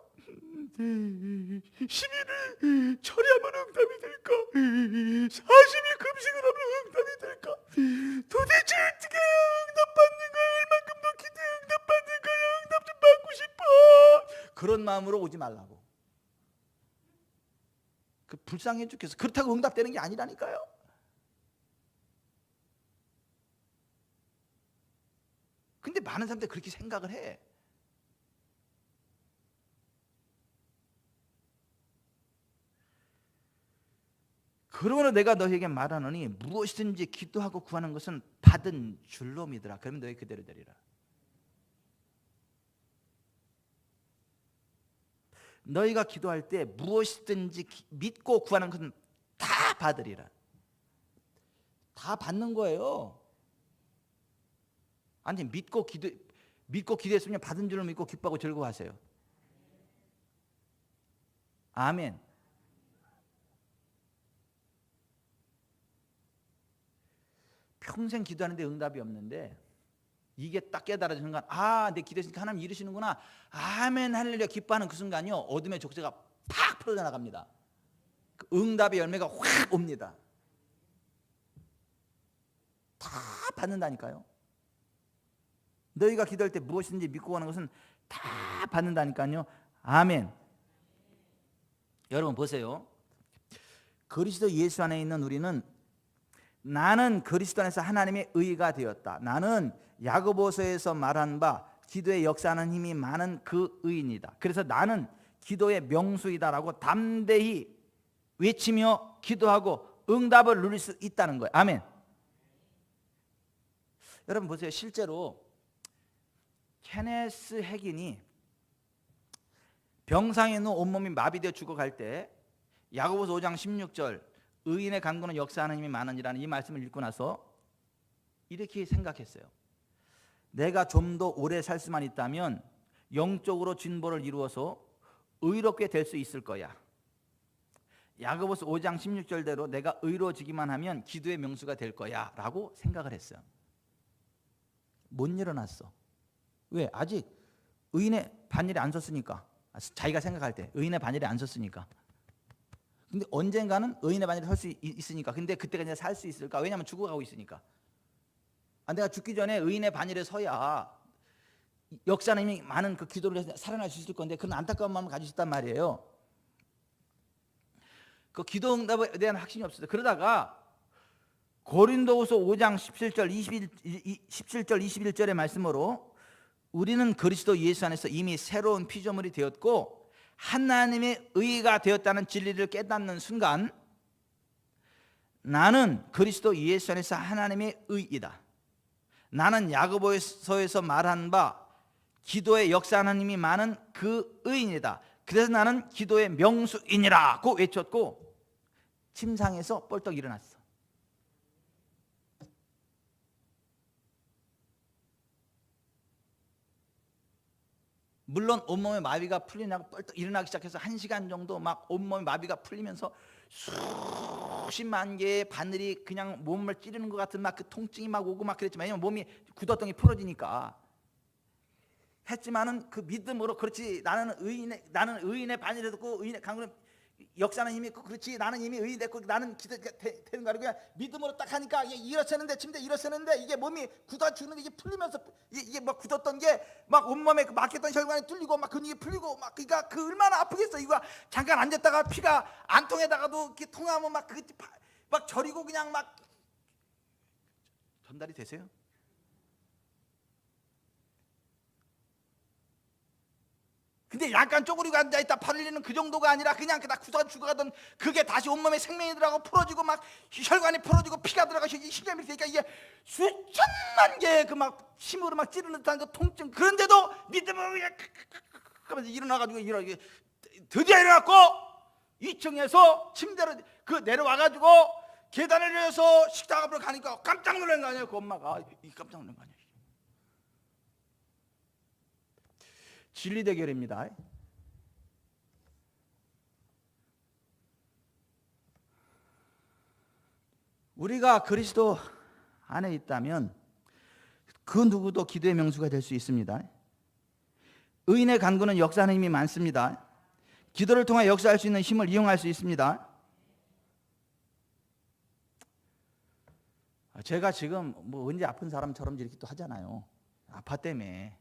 10일을 철회하면 응답이 될까 40일 금식을 하면 응답이 될까 도대체 어떻게 응답받는 거야 얼만큼 더 기도해 응답받는 거야 응답 좀 받고 싶어 그런 마음으로 오지 말라고 불쌍해 죽겠어 그렇다고 응답되는 게 아니라니까요. 근데 많은 사람들이 그렇게 생각을 해. 그러므로 내가 너희에게 말하노니 무엇이든지 기도하고 구하는 것은 받은 줄로 믿으라. 그러면 너희 그대로 되리라. 너희가 기도할 때 무엇이든지 믿고 구하는 것은 다 받으리라. 다 받는 거예요. 아니 믿고 기도했으면 받은 줄로 믿고 기뻐하고 즐거워하세요. 아멘. 평생 기도하는데 응답이 없는데 이게 딱 깨달아지는 순간 내 기도했으니까 하나님 이루시는구나. 아멘 할렐루야 기뻐하는 그 순간이요 어둠의 족쇄가 팍 풀어져 나갑니다. 그 응답의 열매가 확 옵니다. 다 받는다니까요. 너희가 기도할 때 무엇이든지 믿고 가는 것은 다 받는다니까요. 아멘. 여러분 보세요. 그리스도 예수 안에 있는 우리는 나는 그리스도 안에서 하나님의 의가 되었다. 나는 야고보서에서 말한 바 기도에 역사하는 힘이 많은 그 의인이다. 그래서 나는 기도의 명수이다라고 담대히 외치며 기도하고 응답을 누릴 수 있다는 거예요. 아멘. 여러분 보세요. 실제로 케네스 핵인이 병상에 누워 온몸이 마비되어 죽어갈 때 야고보서 5장 16절 의인의 간구는 역사하는 힘이 많으니라는 이 말씀을 읽고 나서 이렇게 생각했어요. 내가 좀 더 오래 살 수만 있다면 영적으로 진보를 이루어서 의롭게 될 수 있을 거야. 야고보서 5장 16절대로 내가 의로워지기만 하면 기도의 명수가 될 거야 라고 생각을 했어요. 못 일어났어. 왜? 아직 의인의 반열에 안 섰으니까. 자기가 생각할 때 의인의 반열에 안 섰으니까. 근데 언젠가는 의인의 반열에 설 수 있으니까. 근데 그때가 이제 살 수 있을까? 왜냐하면 죽어가고 있으니까. 내가 죽기 전에 의인의 반열에 서야 역사는 이미 많은 그 기도를 해서 살아날 수 있을 건데 그런 안타까운 마음을 가지고 있단 말이에요. 그 기도 응답에 대한 확신이 없어요. 그러다가 고린도후서 5장 17절 21절의 말씀으로 우리는 그리스도 예수 안에서 이미 새로운 피조물이 되었고 하나님의 의가 되었다는 진리를 깨닫는 순간 나는 그리스도 예수 안에서 하나님의 의이다. 나는 야고보서에서 말한 바 기도의 역사하는 힘이 많은 그 의인이다. 그래서 나는 기도의 명수인이라고 외쳤고 침상에서 뻘떡 일어났어. 물론 온몸의 마비가 풀리냐고 뻘떡 일어나기 시작해서 1시간 정도 막 온몸의 마비가 풀리면서 수십만 개의 바늘이 그냥 몸을 찌르는 것 같은 막 그 통증이 막 오고 막 그랬지만 왜냐면 몸이 굳었던 게 풀어지니까 했지만은 그 믿음으로 그렇지 나는 의인의 반열에 듣고 의인의 강구는 역사는 힘이 있고 그렇지 나는 이미 의인 됐고 나는 기대가 되는 거야. 그냥 믿음으로 딱 하니까 이게 일어서는데 침대 일어서는데 이게 몸이 굳어 죽는데 이게 풀리면서 이게 막 굳었던 게 막 온몸에 막혔던 혈관이 뚫리고 막 근육이 풀리고 막 그러니까 그 얼마나 아프겠어. 이거 잠깐 앉았다가 피가 안 통에다가도 이렇게 통하면 막 저리고 그냥 막 전달이 되세요? 근데 약간 쪼그리고 앉아있다 팔 흘리는 그 정도가 아니라 그냥 다 굳어 죽어가던 그게 다시 온몸에 생명이 들어가고 풀어지고 막 혈관이 풀어지고 피가 들어가서 심장이 되니까 이게 수천만 개의 그 막 힘으로 막 찌르는 듯한 그 통증. 그런데도 믿음으로 그냥 하면서 일어나가지고 드디어 일어났고 2층에서 침대로 그 내려와가지고 계단을 내려서 식당 앞으로 가니까 깜짝 놀란 거 아니에요. 그 엄마가 깜짝 놀란 거 아니에요. 진리 대결입니다. 우리가 그리스도 안에 있다면 그 누구도 기도의 명수가 될 수 있습니다. 의인의 간구는 역사하는 힘이 많습니다. 기도를 통해 역사할 수 있는 힘을 이용할 수 있습니다. 제가 지금 뭐 언제 아픈 사람처럼 이렇게 또 하잖아요. 아파 때문에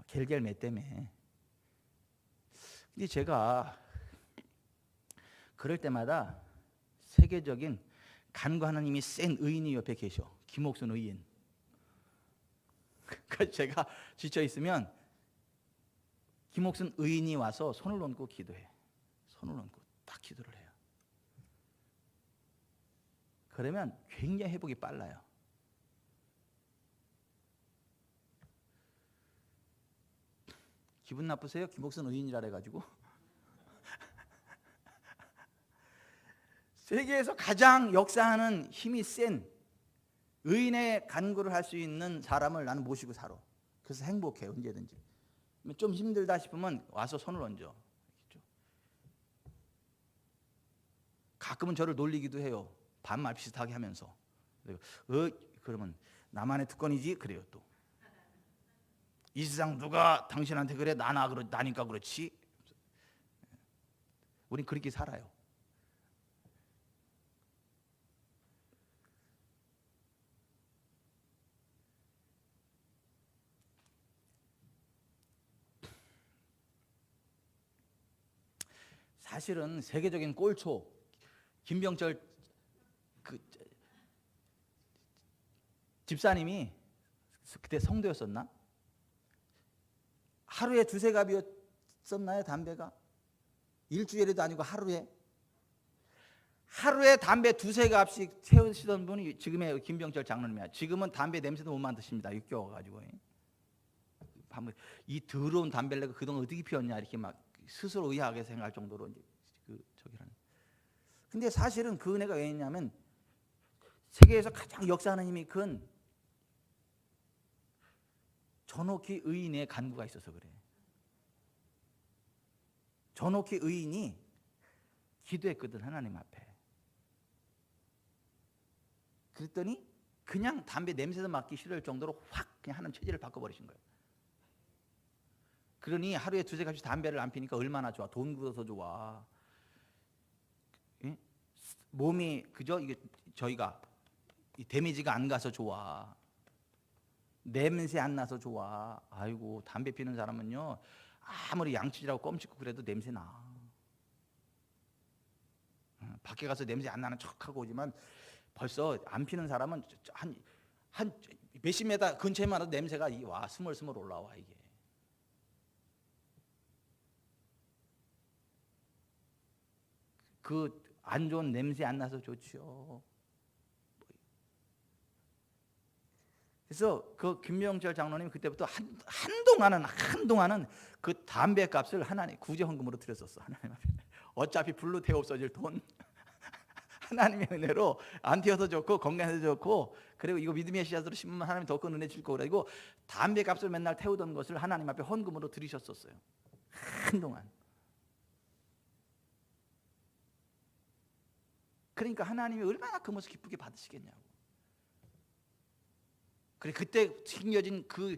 겔겔매 때문에. 근데 제가 그럴 때마다 세계적인 간구하는 힘이 센 의인이 옆에 계셔. 김옥순 의인. 그러니까 제가 지쳐 있으면 김옥순 의인이 와서 손을 얹고 기도해. 손을 얹고 딱 기도를 해요. 그러면 굉장히 회복이 빨라요. 기분 나쁘세요? 김옥순 의인이라 해가지고. 세계에서 가장 역사하는 힘이 센 의인의 간구를 할 수 있는 사람을 나는 모시고 살아. 그래서 행복해. 언제든지. 좀 힘들다 싶으면 와서 손을 얹어. 가끔은 저를 놀리기도 해요. 반말 비슷하게 하면서. 그러면 나만의 특권이지? 그래요 또. 이 세상 누가 당신한테 그래? 나니까 그렇지? 우린 그렇게 살아요. 사실은 세계적인 꼴초 김병철 그 집사님이 그때 성도였었나? 하루에 2-3갑이었었나요? 담배가? 일주일에도 아니고 하루에 담배 2-3갑씩 세우시던 분이 지금의 김병철 장로님이야. 지금은 담배 냄새도 못 맡으십니다. 육겨워가지고. 이 더러운 담배를 내가 그동안 어떻게 피웠냐 이렇게 막 스스로 의아하게 생각할 정도로 이제 저기라는. 근데 사실은 그 은혜가 왜 있냐면 세계에서 가장 역사하는 힘이 큰 전옥희 의인의 간구가 있어서 그래. 전옥희 의인이 기도했거든 하나님 앞에. 그랬더니 그냥 담배 냄새도 맡기 싫을 정도로 확 그냥 하나님 체질을 바꿔버리신 거예요. 그러니 하루에 2-3갑씩 담배를 안 피니까 얼마나 좋아. 돈 굳어서 좋아. 예? 몸이 그저 이게 저희가 이 데미지가 안 가서 좋아. 냄새 안 나서 좋아. 아이고 담배 피는 사람은요 아무리 양치질하고 껌 씹고 그래도 냄새 나. 밖에 가서 냄새 안 나는 척하고 오지만 벌써 안 피는 사람은 한 몇십 메다 근처에만 와도 냄새가 와 스멀스멀 올라와 이게. 그 안 좋은 냄새 안 나서 좋죠. 그래서 그 김명철 장로님 그때부터 한동안은 그 담배 값을 하나님 구제 헌금으로 드렸었어. 하나님 앞에. 어차피 불로 태워 없어질 돈. 하나님의 은혜로 안 튀어서 좋고 건강해서 좋고 그리고 이거 믿음의 씨앗으로 심으면 하나님 더 큰 은혜 줄 거고 그리고 담배 값을 맨날 태우던 것을 하나님 앞에 헌금으로 드리셨었어요. 한동안. 그러니까 하나님이 얼마나 그 모습 기쁘게 받으시겠냐고. 그래 그때 생겨진 그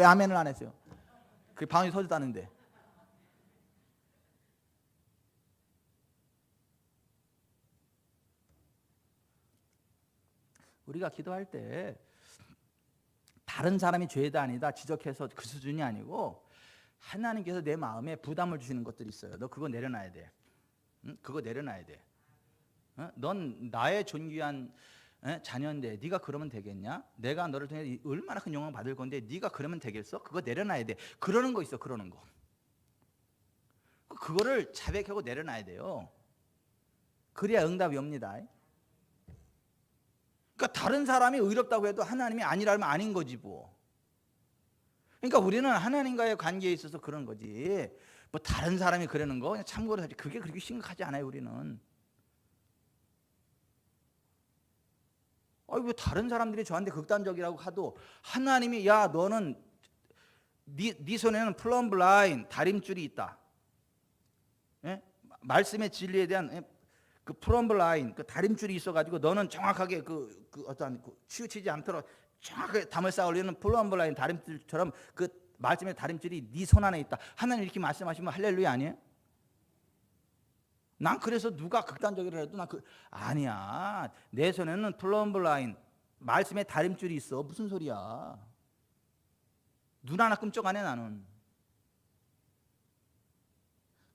왜 아멘을 안 했어요? 그 방언이 터졌다는데. 우리가 기도할 때 다른 사람이 죄다 아니다 지적해서 그 수준이 아니고 하나님께서 내 마음에 부담을 주시는 것들이 있어요. 너 그거 내려놔야 돼. 응? 그거 내려놔야 돼. 넌 나의 존귀한 자녀인데 네가 그러면 되겠냐? 내가 너를 통해 얼마나 큰 영광 받을 건데 네가 그러면 되겠어? 그거 내려놔야 돼. 그러는 거 있어. 그러는 거. 그거를 자백하고 내려놔야 돼요. 그래야 응답이 옵니다. 그러니까 다른 사람이 의롭다고 해도 하나님이 아니라면 아닌 거지 뭐. 그러니까 우리는 하나님과의 관계에 있어서 그런 거지. 뭐 다른 사람이 그러는 거 그냥 참고로 하지. 그게 그렇게 심각하지 않아요. 우리는. 왜 다른 사람들이 저한테 극단적이라고 하도 하나님이 야 너는 네 손에는 플럼브 라인 다림줄이 있다. 예? 말씀의 진리에 대한 그 플럼브 라인 그 다림줄이 있어가지고 너는 정확하게 그 어떠한 치우치지 않도록 정확하게 담을 쌓아 올리는 플럼브 라인 다림줄처럼 그 말씀의 다림줄이 네 손 안에 있다. 하나님 이렇게 말씀하시면 할렐루야 아니에요? 난 그래서 누가 극단적이라 해도 아니야. 내 손에는 플럼브 라인 말씀의 다림줄이 있어. 무슨 소리야? 눈 하나 끔쩍 안 해 나는.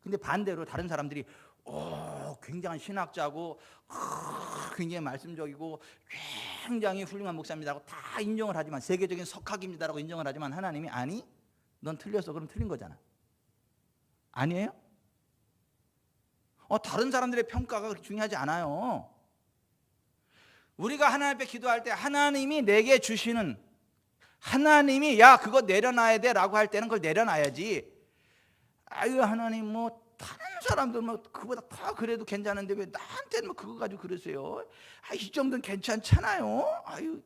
근데 반대로 다른 사람들이 굉장한 신학자고 굉장히 말씀적이고 굉장히 훌륭한 목사입니다라고 다 인정을 하지만, 세계적인 석학입니다라고 인정을 하지만, 하나님이 아니, 넌 틀렸어. 그럼 틀린 거잖아. 아니에요? 다른 사람들의 평가가 그렇게 중요하지 않아요. 우리가 하나님 앞에 기도할 때 하나님이 내게 주시는, 하나님이 야 그거 내려놔야 돼 라고 할 때는 그걸 내려놔야지. 아유 하나님 뭐 다른 사람들 뭐 그보다 더 그래도 괜찮은데 왜 나한테는 뭐 그거 가지고 그러세요? 이 정도는 괜찮잖아요. 아유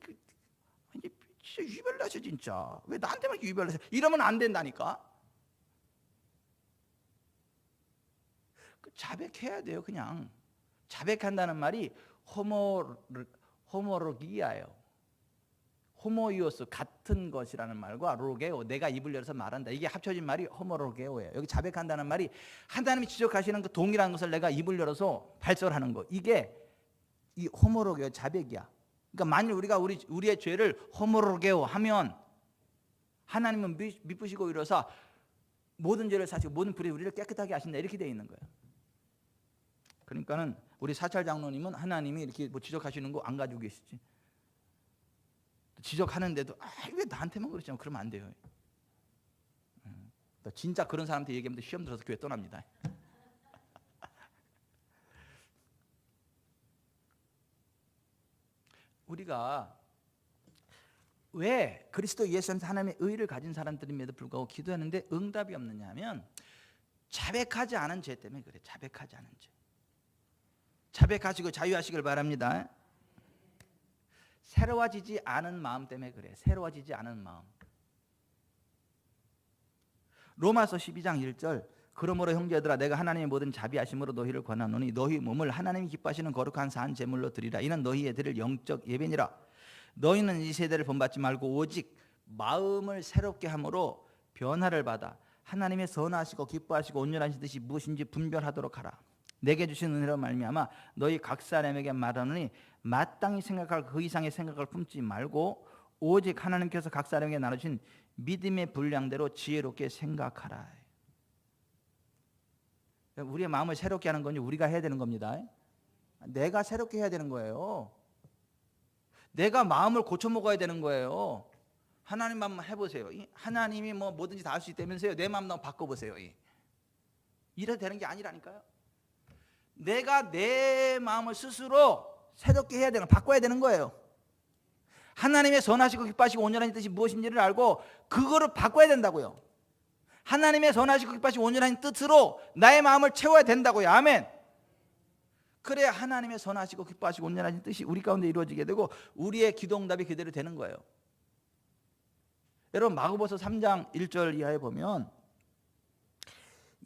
진짜 유별나셔 진짜. 왜 나한테만 유별나셔? 이러면 안 된다니까. 자백해야 돼요. 그냥 자백한다는 말이 호모로기아예요. 호모이오스, 같은 것이라는 말과 로게오, 내가 입을 열어서 말한다, 이게 합쳐진 말이 호모로게오예요. 여기 자백한다는 말이 하나님이 지적하시는 그 동일한 것을 내가 입을 열어서 발설하는 거, 이게 이 호모로게오, 자백이야. 그러니까 만일 우리가 우리의 죄를 호모로게오 하면 하나님은 미쁘시고 이로써 모든 죄를 사시고 모든 불의 우리를 깨끗하게 하신다, 이렇게 되어 있는 거예요. 그러니까는 우리 사찰 장로님은 하나님이 이렇게 뭐 지적하시는 거 안 가지고 계시지. 지적하는데도 왜 나한테만 그러지? 그러면 안 돼요. 진짜 그런 사람한테 얘기하면 시험 들어서 교회 떠납니다. 우리가 왜 그리스도 예수 안에서 하나님의 의를 가진 사람들임에도 불구하고 기도하는데 응답이 없느냐 하면, 자백하지 않은 죄 때문에 그래. 자백하지 않은 죄. 자백하시고 자유하시길 바랍니다. 새로워지지 않은 마음 때문에 그래. 새로워지지 않은 마음. 로마서 12장 1절, 그러므로 형제들아 내가 하나님의 모든 자비하심으로 너희를 권하노니 너희 몸을 하나님이 기뻐하시는 거룩한 산 제물로 드리라. 이는 너희의 드릴 영적 예배니라. 너희는 이 세대를 본받지 말고 오직 마음을 새롭게 함으로 변화를 받아 하나님의 선하시고 기뻐하시고 온전하신 뜻이 무엇인지 분별하도록 하라. 내게 주신 은혜로 말미암아 너희 각 사람에게 말하노니 마땅히 생각할 그 이상의 생각을 품지 말고 오직 하나님께서 각 사람에게 나누신 믿음의 분량대로 지혜롭게 생각하라. 우리의 마음을 새롭게 하는 건 우리가 해야 되는 겁니다. 내가 새롭게 해야 되는 거예요. 내가 마음을 고쳐 먹어야 되는 거예요. 하나님 마음 해보세요. 하나님이 뭐 뭐든지 다 할 수 있다면서요. 내 마음 한번 바꿔보세요. 이래도 되는 게 아니라니까요. 내가 내 마음을 스스로 새롭게 해야 되는, 바꿔야 되는 거예요. 하나님의 선하시고 기뻐하시고 온전한 뜻이 무엇인지를 알고 그거를 바꿔야 된다고요. 하나님의 선하시고 기뻐하시고 온전한 뜻으로 나의 마음을 채워야 된다고요. 아멘. 그래야 하나님의 선하시고 기뻐하시고 온전한 뜻이 우리 가운데 이루어지게 되고 우리의 기도응답이 그대로 되는 거예요. 여러분 마가복음 3장 1절 이하에 보면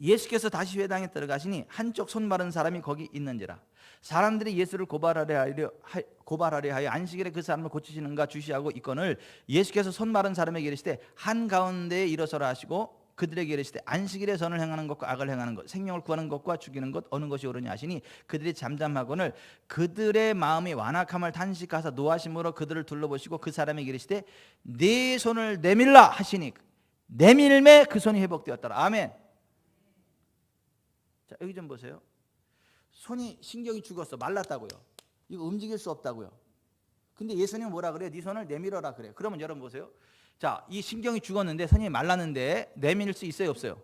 예수께서 다시 회당에 들어가시니 한쪽 손 마른 사람이 거기 있는지라. 사람들이 예수를 고발하려 하여 안식일에 그 사람을 고치시는가 주시하고 있거늘 예수께서 손 마른 사람에게 이르시되 한가운데에 일어서라 하시고 그들에게 이르시되 안식일에 선을 행하는 것과 악을 행하는 것, 생명을 구하는 것과 죽이는 것 어느 것이 옳으냐 하시니 그들이 잠잠하거늘 그들의 마음이 완악함을 탄식하사 노하심으로 그들을 둘러보시고 그 사람에게 이르시되 네 손을 내밀라 하시니 내밀매 그 손이 회복되었더라. 아멘. 자, 여기 좀 보세요. 손이 신경이 죽었어. 말랐다고요. 이거 움직일 수 없다고요. 근데 예수님은 뭐라 그래요? 네 손을 내밀어라 그래요. 그러면 여러분 보세요. 자, 이 신경이 죽었는데 손이 말랐는데 내밀 수 있어요, 없어요?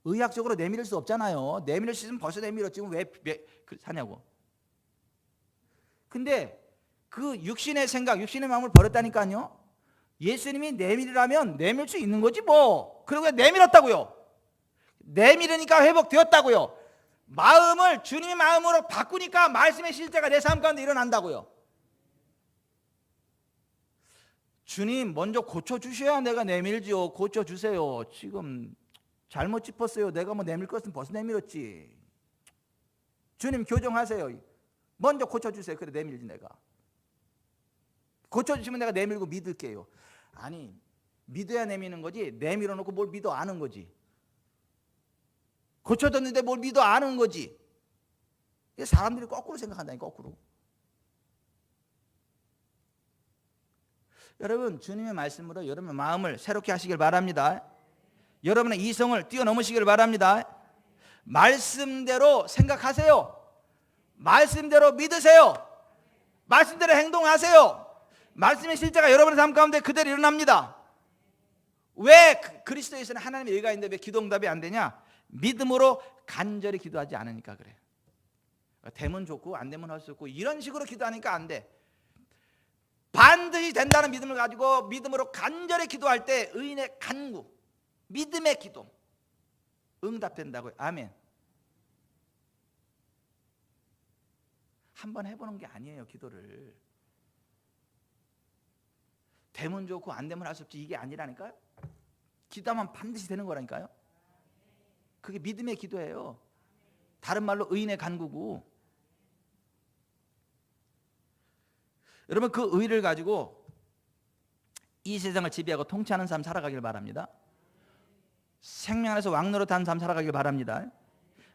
의학적으로 내밀 수 없잖아요. 내밀 수 있으면 벌써 내밀었지. 왜 사냐고. 근데 그 육신의 생각, 육신의 마음을 버렸다니까요. 예수님이 내밀으라면 내밀 수 있는 거지 뭐. 그리고 내밀었다고요. 내밀으니까 회복되었다고요. 마음을 주님의 마음으로 바꾸니까 말씀의 실제가 내 삶 가운데 일어난다고요. 주님 먼저 고쳐주셔야 내가 내밀지요. 고쳐주세요. 지금 잘못 짚었어요. 내가 뭐 내밀 것은 벌써 내밀었지. 주님 교정하세요. 먼저 고쳐주세요. 그래 내밀지 내가. 고쳐주시면 내가 내밀고 믿을게요. 아니 믿어야 내미는 거지 내밀어 놓고 뭘 믿어 아는 거지. 고쳐졌는데 뭘 믿어 아는 거지. 사람들이 거꾸로 생각한다니 거꾸로. 여러분 주님의 말씀으로 여러분의 마음을 새롭게 하시길 바랍니다. 여러분의 이성을 뛰어넘으시길 바랍니다. 말씀대로 생각하세요. 말씀대로 믿으세요. 말씀대로 행동하세요. 말씀의 실제가 여러분의 삶 가운데 그대로 일어납니다. 왜 그리스도에서는 하나님의 의가 있는데 왜 기도 응답이 안 되냐? 믿음으로 간절히 기도하지 않으니까 그래. 되면 좋고 안 되면 할 수 없고 이런 식으로 기도하니까 안 돼. 반드시 된다는 믿음을 가지고 믿음으로 간절히 기도할 때 의인의 간구, 믿음의 기도 응답된다고요. 아멘. 한번 해보는 게 아니에요. 기도를 되면 좋고 안 되면 할 수 없지 이게 아니라니까요. 기도하면 반드시 되는 거라니까요. 그게 믿음의 기도예요. 다른 말로 의인의 간구고. 여러분 그 의를 가지고 이 세상을 지배하고 통치하는 삶 살아가길 바랍니다. 생명 안에서 왕노릇하는 삶 살아가길 바랍니다.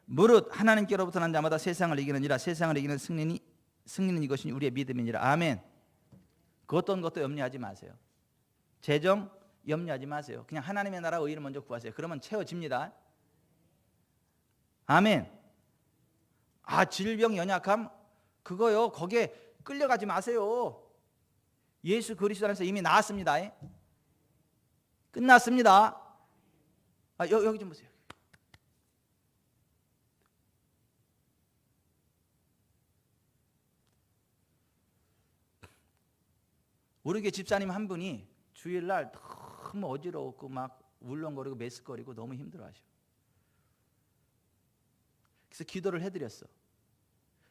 무릇 하나님께로부터 난 자마다 세상을 이기느니라. 세상을 이기는 승리는 이것이 우리의 믿음이니라. 아멘. 그 어떤 것도 염려하지 마세요. 재정 염려하지 마세요. 그냥 하나님의 나라 의를 먼저 구하세요. 그러면 채워집니다. 아멘. 질병 연약함 그거요. 거기에 끌려가지 마세요. 예수 그리스도 안에서 이미 나았습니다. 끝났습니다. 여기 좀 보세요. 우리 교회 집사님 한 분이 주일날 너무 어지러웠고 막 울렁거리고 메스거리고 너무 힘들어하셔. 그래서 기도를 해드렸어.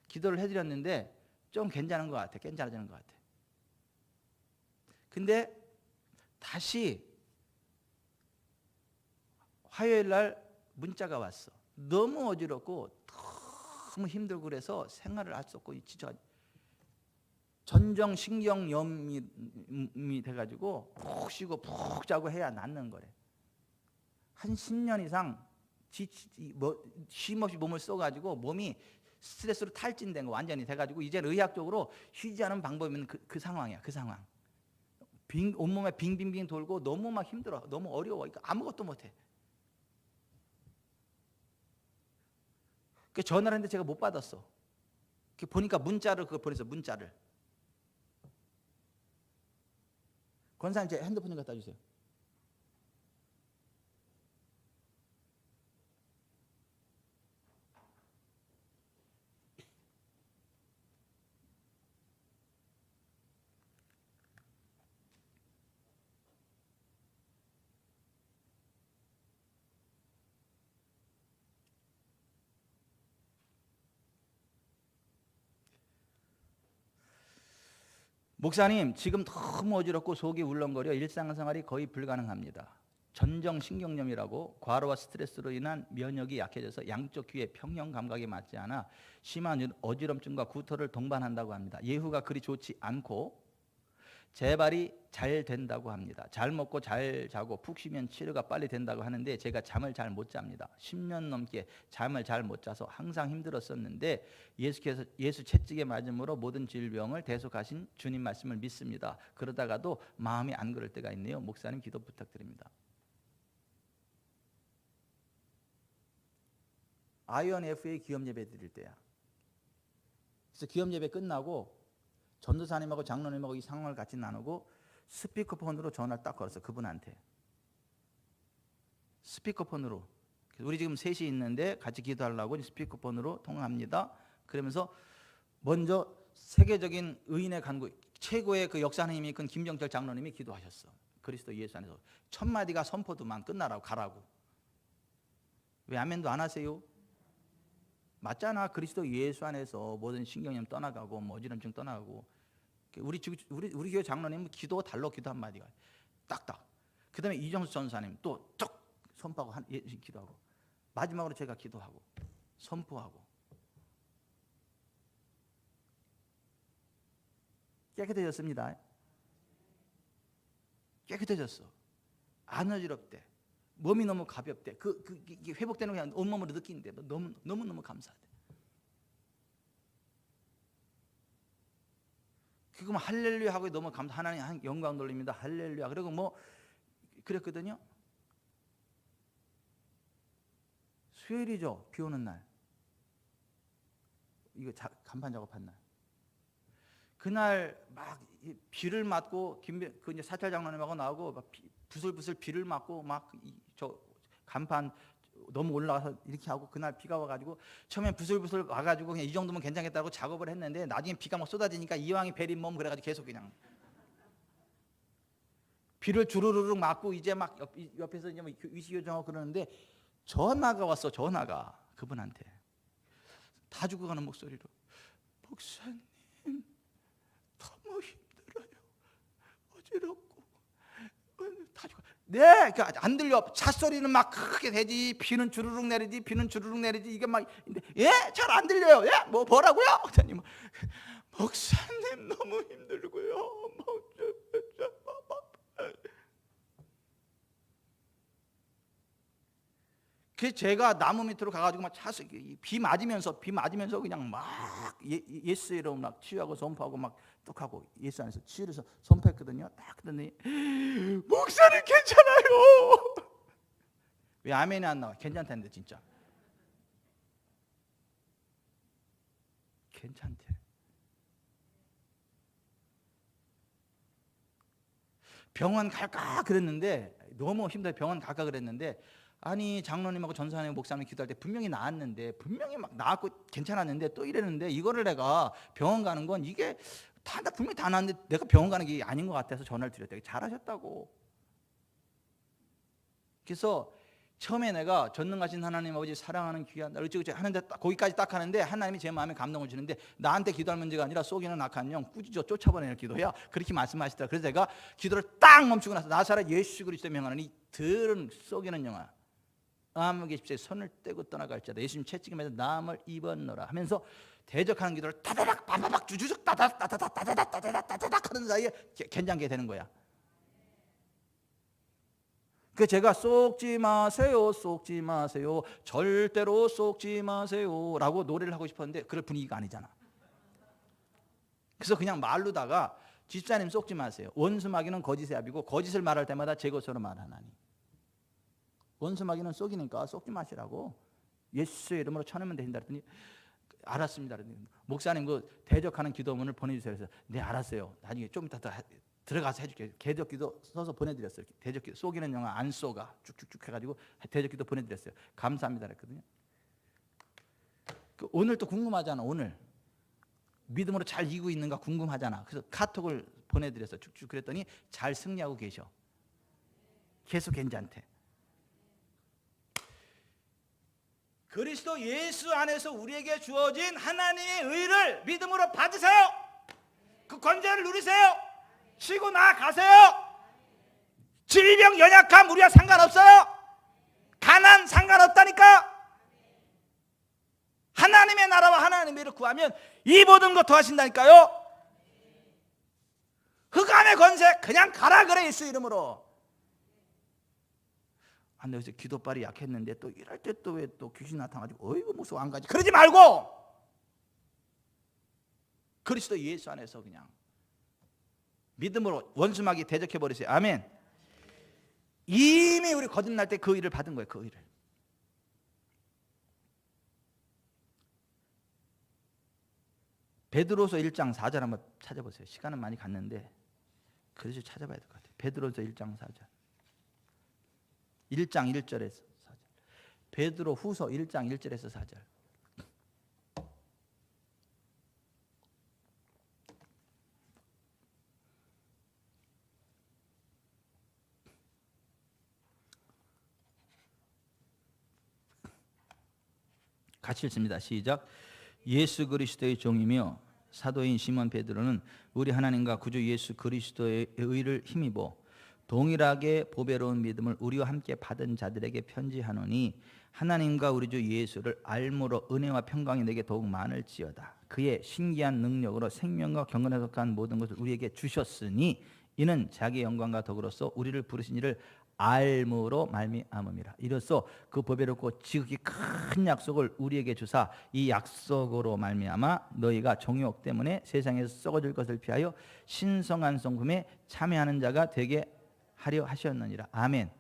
기도를 해드렸는데 좀 괜찮은 것 같아. 괜찮아지는 것 같아. 근데 다시 화요일 날 문자가 왔어. 너무 어지럽고 너무 힘들고 그래서 생활을 할 수 없고 지쳐. 전정신경염이 돼가지고 푹 쉬고 푹 자고 해야 낫는 거래. 한 10년 이상 쉼없이 몸을 써가지고 몸이 스트레스로 탈진된 거 완전히 돼가지고 이제는 의학적으로 쉬지 않은 방법이면 그 상황이야. 그 상황. 온몸에 빙빙빙 돌고 너무 막 힘들어. 너무 어려워. 그러니까 아무것도 못해. 그 전화를 했는데 제가 못 받았어. 보니까 문자를 그거 보냈어. 문자를. 권사님 제 핸드폰 좀 갖다 주세요. 목사님 지금 너무 어지럽고 속이 울렁거려 일상생활이 거의 불가능합니다. 전정신경염이라고 과로와 스트레스로 인한 면역이 약해져서 양쪽 귀에 평형 감각이 맞지 않아 심한 어지럼증과 구토를 동반한다고 합니다. 예후가 그리 좋지 않고 재발이 잘 된다고 합니다. 잘 먹고 잘 자고 푹 쉬면 치료가 빨리 된다고 하는데 제가 잠을 잘 못 잡니다. 10년 넘게 잠을 잘 못 자서 항상 힘들었었는데 예수께서 예수 채찍에 맞음으로 모든 질병을 대속하신 주님 말씀을 믿습니다. 그러다가도 마음이 안 그럴 때가 있네요. 목사님 기도 부탁드립니다. IONFA 기업 예배 드릴 때야. 그래서 기업 예배 끝나고 전도사님하고 장로님하고 이 상황을 같이 나누고 스피커폰으로 전화를 딱 걸었어. 그분한테. 스피커폰으로. 우리 지금 셋이 있는데 같이 기도하려고 스피커폰으로 통화합니다. 그러면서 먼저 세계적인 의인의 간구, 최고의 그 역사하는 힘이 큰 김정철 장로님이 기도하셨어. 그리스도 예수 안에서. 1000마디가 선포도만 끝나라고 가라고. 왜 아멘도 안 하세요? 맞잖아. 그리스도 예수 안에서 모든 신경염 떠나가고 어지럼증 떠나가고. 우리 교회 장로님 기도 달로 기도 한마디가 딱딱. 그다음에 이정수 전사님 또 쭉 선포하고 기도하고 마지막으로 제가 기도하고 선포하고. 깨끗해졌습니다. 깨끗해졌어. 안 어지럽대. 몸이 너무 가볍대. 이게 회복되는 거 그냥 온몸으로 느끼는데 너무 감사하대. 그거 할렐루야 하고 너무 하나님 영광 돌립니다. 할렐루야. 그리고 그랬거든요. 수요일이죠. 비 오는 날. 이거 간판 작업한 날. 그날 막 비를 맞고 그 이제 사찰 장로님하고 나오고 막 부슬부슬 비를 맞고 막 저 간판 너무 올라가서 이렇게 하고 그날 비가 와가지고 처음에 부슬부슬 와가지고 그냥 이 정도면 괜찮겠다고 작업을 했는데 나중에 비가 막 쏟아지니까 이왕이 베린 몸 그래가지고 계속 그냥 비를 주르르륵 맞고 이제 막 옆에서 이제 뭐 위시교정하고 그러는데 전화가 왔어. 전화가 그분한테 다 죽어가는 목소리로 목사님 너무 힘들어요. 어지럽고 다 죽어. 네, 안 들려. 차 소리는 막 크게 되지. 비는 주르륵 내리지. 비는 주르륵 내리지. 이게 막 예, 잘 안 들려요. 예, 뭐라고요? 목사님, 목사님 너무 힘들고요. 그 제가 나무 밑으로 가가지고 막 차서 비 맞으면서 그냥 막 예수 이름 막 치유하고 선포하고 막 떡하고 예수 안에서 치유해서 선포했거든요. 딱 그랬더니 목사님 괜찮아요. 왜 아멘이 안 나와? 괜찮다는데 진짜 괜찮대. 병원 갈까 그랬는데 너무 힘들어. 병원 갈까 그랬는데 아니 장로님하고 전사님 목사님 기도할 때 분명히 나았는데 분명히 막 나았고 괜찮았는데 또 이랬는데 이거를 내가 병원 가는 건 이게 다 분명히 다 나았는데 내가 병원 가는 게 아닌 것 같아서 전화를 드렸다. 잘하셨다고. 그래서 처음에 내가 전능하신 하나님 아버지 사랑하는 귀한 날 어쩌고저쩌고 하는데 거기까지 딱 하는데 하나님이 제 마음에 감동을 주는데 나한테 기도할 문제가 아니라 속이는 악한 영 꾸짖어 쫓아보내는 기도야. 그렇게 말씀하시더라. 그래서 제가 기도를 딱 멈추고 나서 나사렛 예수 그리스도의 명하는 이 들은 속이는 영아 아무 계십시오. 손을 떼고 떠나갈지어다. 예수님 채찍임에서 남을 입었노라 하면서 대적하는 기도를 따다닥 바바박 주주죽 따다닥 따다닥 따다닥 따다닥 따다닥 하는 사이에 괜찮게 되는 거야. 그 제가 속지 마세요, 속지 마세요, 절대로 속지 마세요라고 노래를 하고 싶었는데 그럴 분위기가 아니잖아. 그래서 그냥 말로다가 집사님 속지 마세요. 원수마귀는 거짓의 압이고 거짓을 말할 때마다 제 것으로 말하나니. 원수마귀는 속이니까 속지 마시라고 예수의 이름으로 쳐내면 된다 그랬더니 알았습니다. 목사님 그 대적하는 기도문을 보내주세요. 그래서 네 알았어요. 나중에 좀 이따 들어가서 해줄게요. 대적기도 써서 보내드렸어요. 대적기도 속이는 영화 안 쏘가 쭉쭉쭉 해가지고 대적기도 보내드렸어요. 감사합니다 그랬거든요. 오늘 또 궁금하잖아. 오늘 믿음으로 잘 이기고 있는가 궁금하잖아. 그래서 카톡을 보내드렸어요. 쭉쭉 그랬더니 잘 승리하고 계셔. 계속 괜찮대. 그리스도 예수 안에서 우리에게 주어진 하나님의 의를 믿음으로 받으세요. 그 권세를 누리세요. 치고 나가세요. 질병 연약함 우리와 상관없어요. 가난 상관없다니까. 하나님의 나라와 하나님의 일을 구하면 이 모든 것 더하신다니까요. 흑암의 권세 그냥 가라 그래 예수 이름으로. 내 요새 기도빨이 약했는데 또 이럴 때 또 왜 또 귀신 나타나가지고 어이구 무서워 안 가지 그러지 말고 그리스도 예수 안에서 그냥 믿음으로 원수마귀 대적해버리세요. 아멘. 이미 우리 거듭날 때 그 일을 받은 거예요. 그 일을. 베드로서 1장 4절 한번 찾아보세요. 시간은 많이 갔는데 그래서 찾아봐야 될 것 같아요. 베드로서 1장 4절 1장 1절에서 4절 베드로 후서 1장 1절에서 4절 같이 읽습니다. 시작. 예수 그리스도의 종이며 사도인 시몬 베드로는 우리 하나님과 구주 예수 그리스도의 의를 힘입어 동일하게 보배로운 믿음을 우리와 함께 받은 자들에게 편지하노니 하나님과 우리 주 예수를 알므로 은혜와 평강이 내게 더욱 많을지어다. 그의 신기한 능력으로 생명과 경건에 속한 모든 것을 우리에게 주셨으니 이는 자기의 영광과 덕으로서 우리를 부르신 이를 알므로 말미암음이라. 이로써 그 보배롭고 지극히 큰 약속을 우리에게 주사 이 약속으로 말미암아 너희가 정욕 때문에 세상에서 썩어질 것을 피하여 신성한 성품에 참여하는 자가 되게 하려 하셨느니라. 아멘.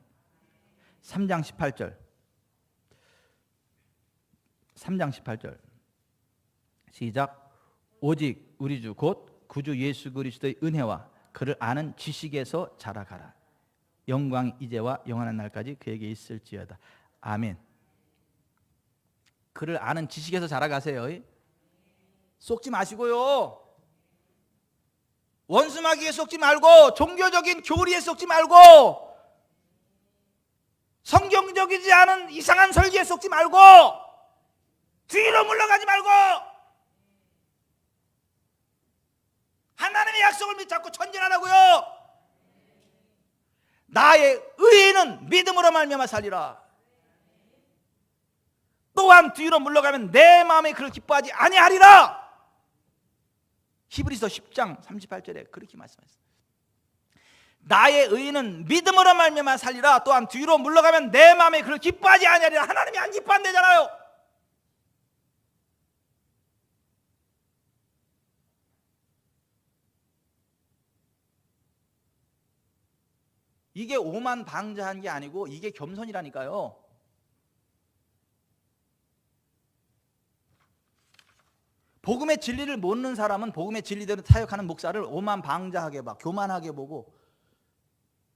3장 18절 3장 18절 시작. 오직 우리 주 곧 구주 예수 그리스도의 은혜와 그를 아는 지식에서 자라가라. 영광 이제와 영원한 날까지 그에게 있을지어다. 아멘. 그를 아는 지식에서 자라가세요. 속지 마시고요. 원수마귀에 속지 말고, 종교적인 교리에 속지 말고, 성경적이지 않은 이상한 설계에 속지 말고, 뒤로 물러가지 말고, 하나님의 약속을 붙잡고 전진하라고요. 나의 의인은 믿음으로 말미암아 살리라. 또한 뒤로 물러가면 내 마음에 그를 기뻐하지 아니하리라. 히브리서 10장 38절에 그렇게 말씀하셨어요. 나의 의인은 믿음으로 말미암아 살리라. 또한 뒤로 물러가면 내 마음에 그를 기뻐하지 아니하리라. 하나님이 안 기뻐한대잖아요. 이게 오만 방자한 게 아니고 이게 겸손이라니까요. 복음의 진리를 모르는 사람은 복음의 진리대로 사역하는 목사를 오만 방자하게 봐, 교만하게 보고,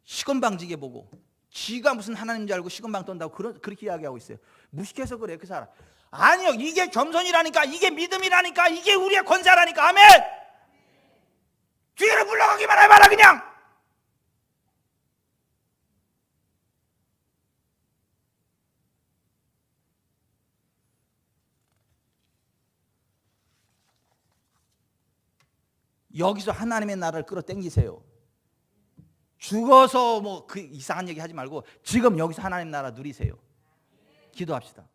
시건방지게 보고, 지가 무슨 하나님인 줄 알고 시건방 떤다고 그렇게 이야기하고 있어요. 무식해서 그래 그 사람. 아니요, 이게 겸손이라니까, 이게 믿음이라니까, 이게 우리의 권세라니까. 아멘. 뒤로 물러가기만 해봐라 그냥. 여기서 하나님의 나라를 끌어당기세요. 죽어서 뭐 그 이상한 얘기 하지 말고 지금 여기서 하나님 나라 누리세요. 기도합시다.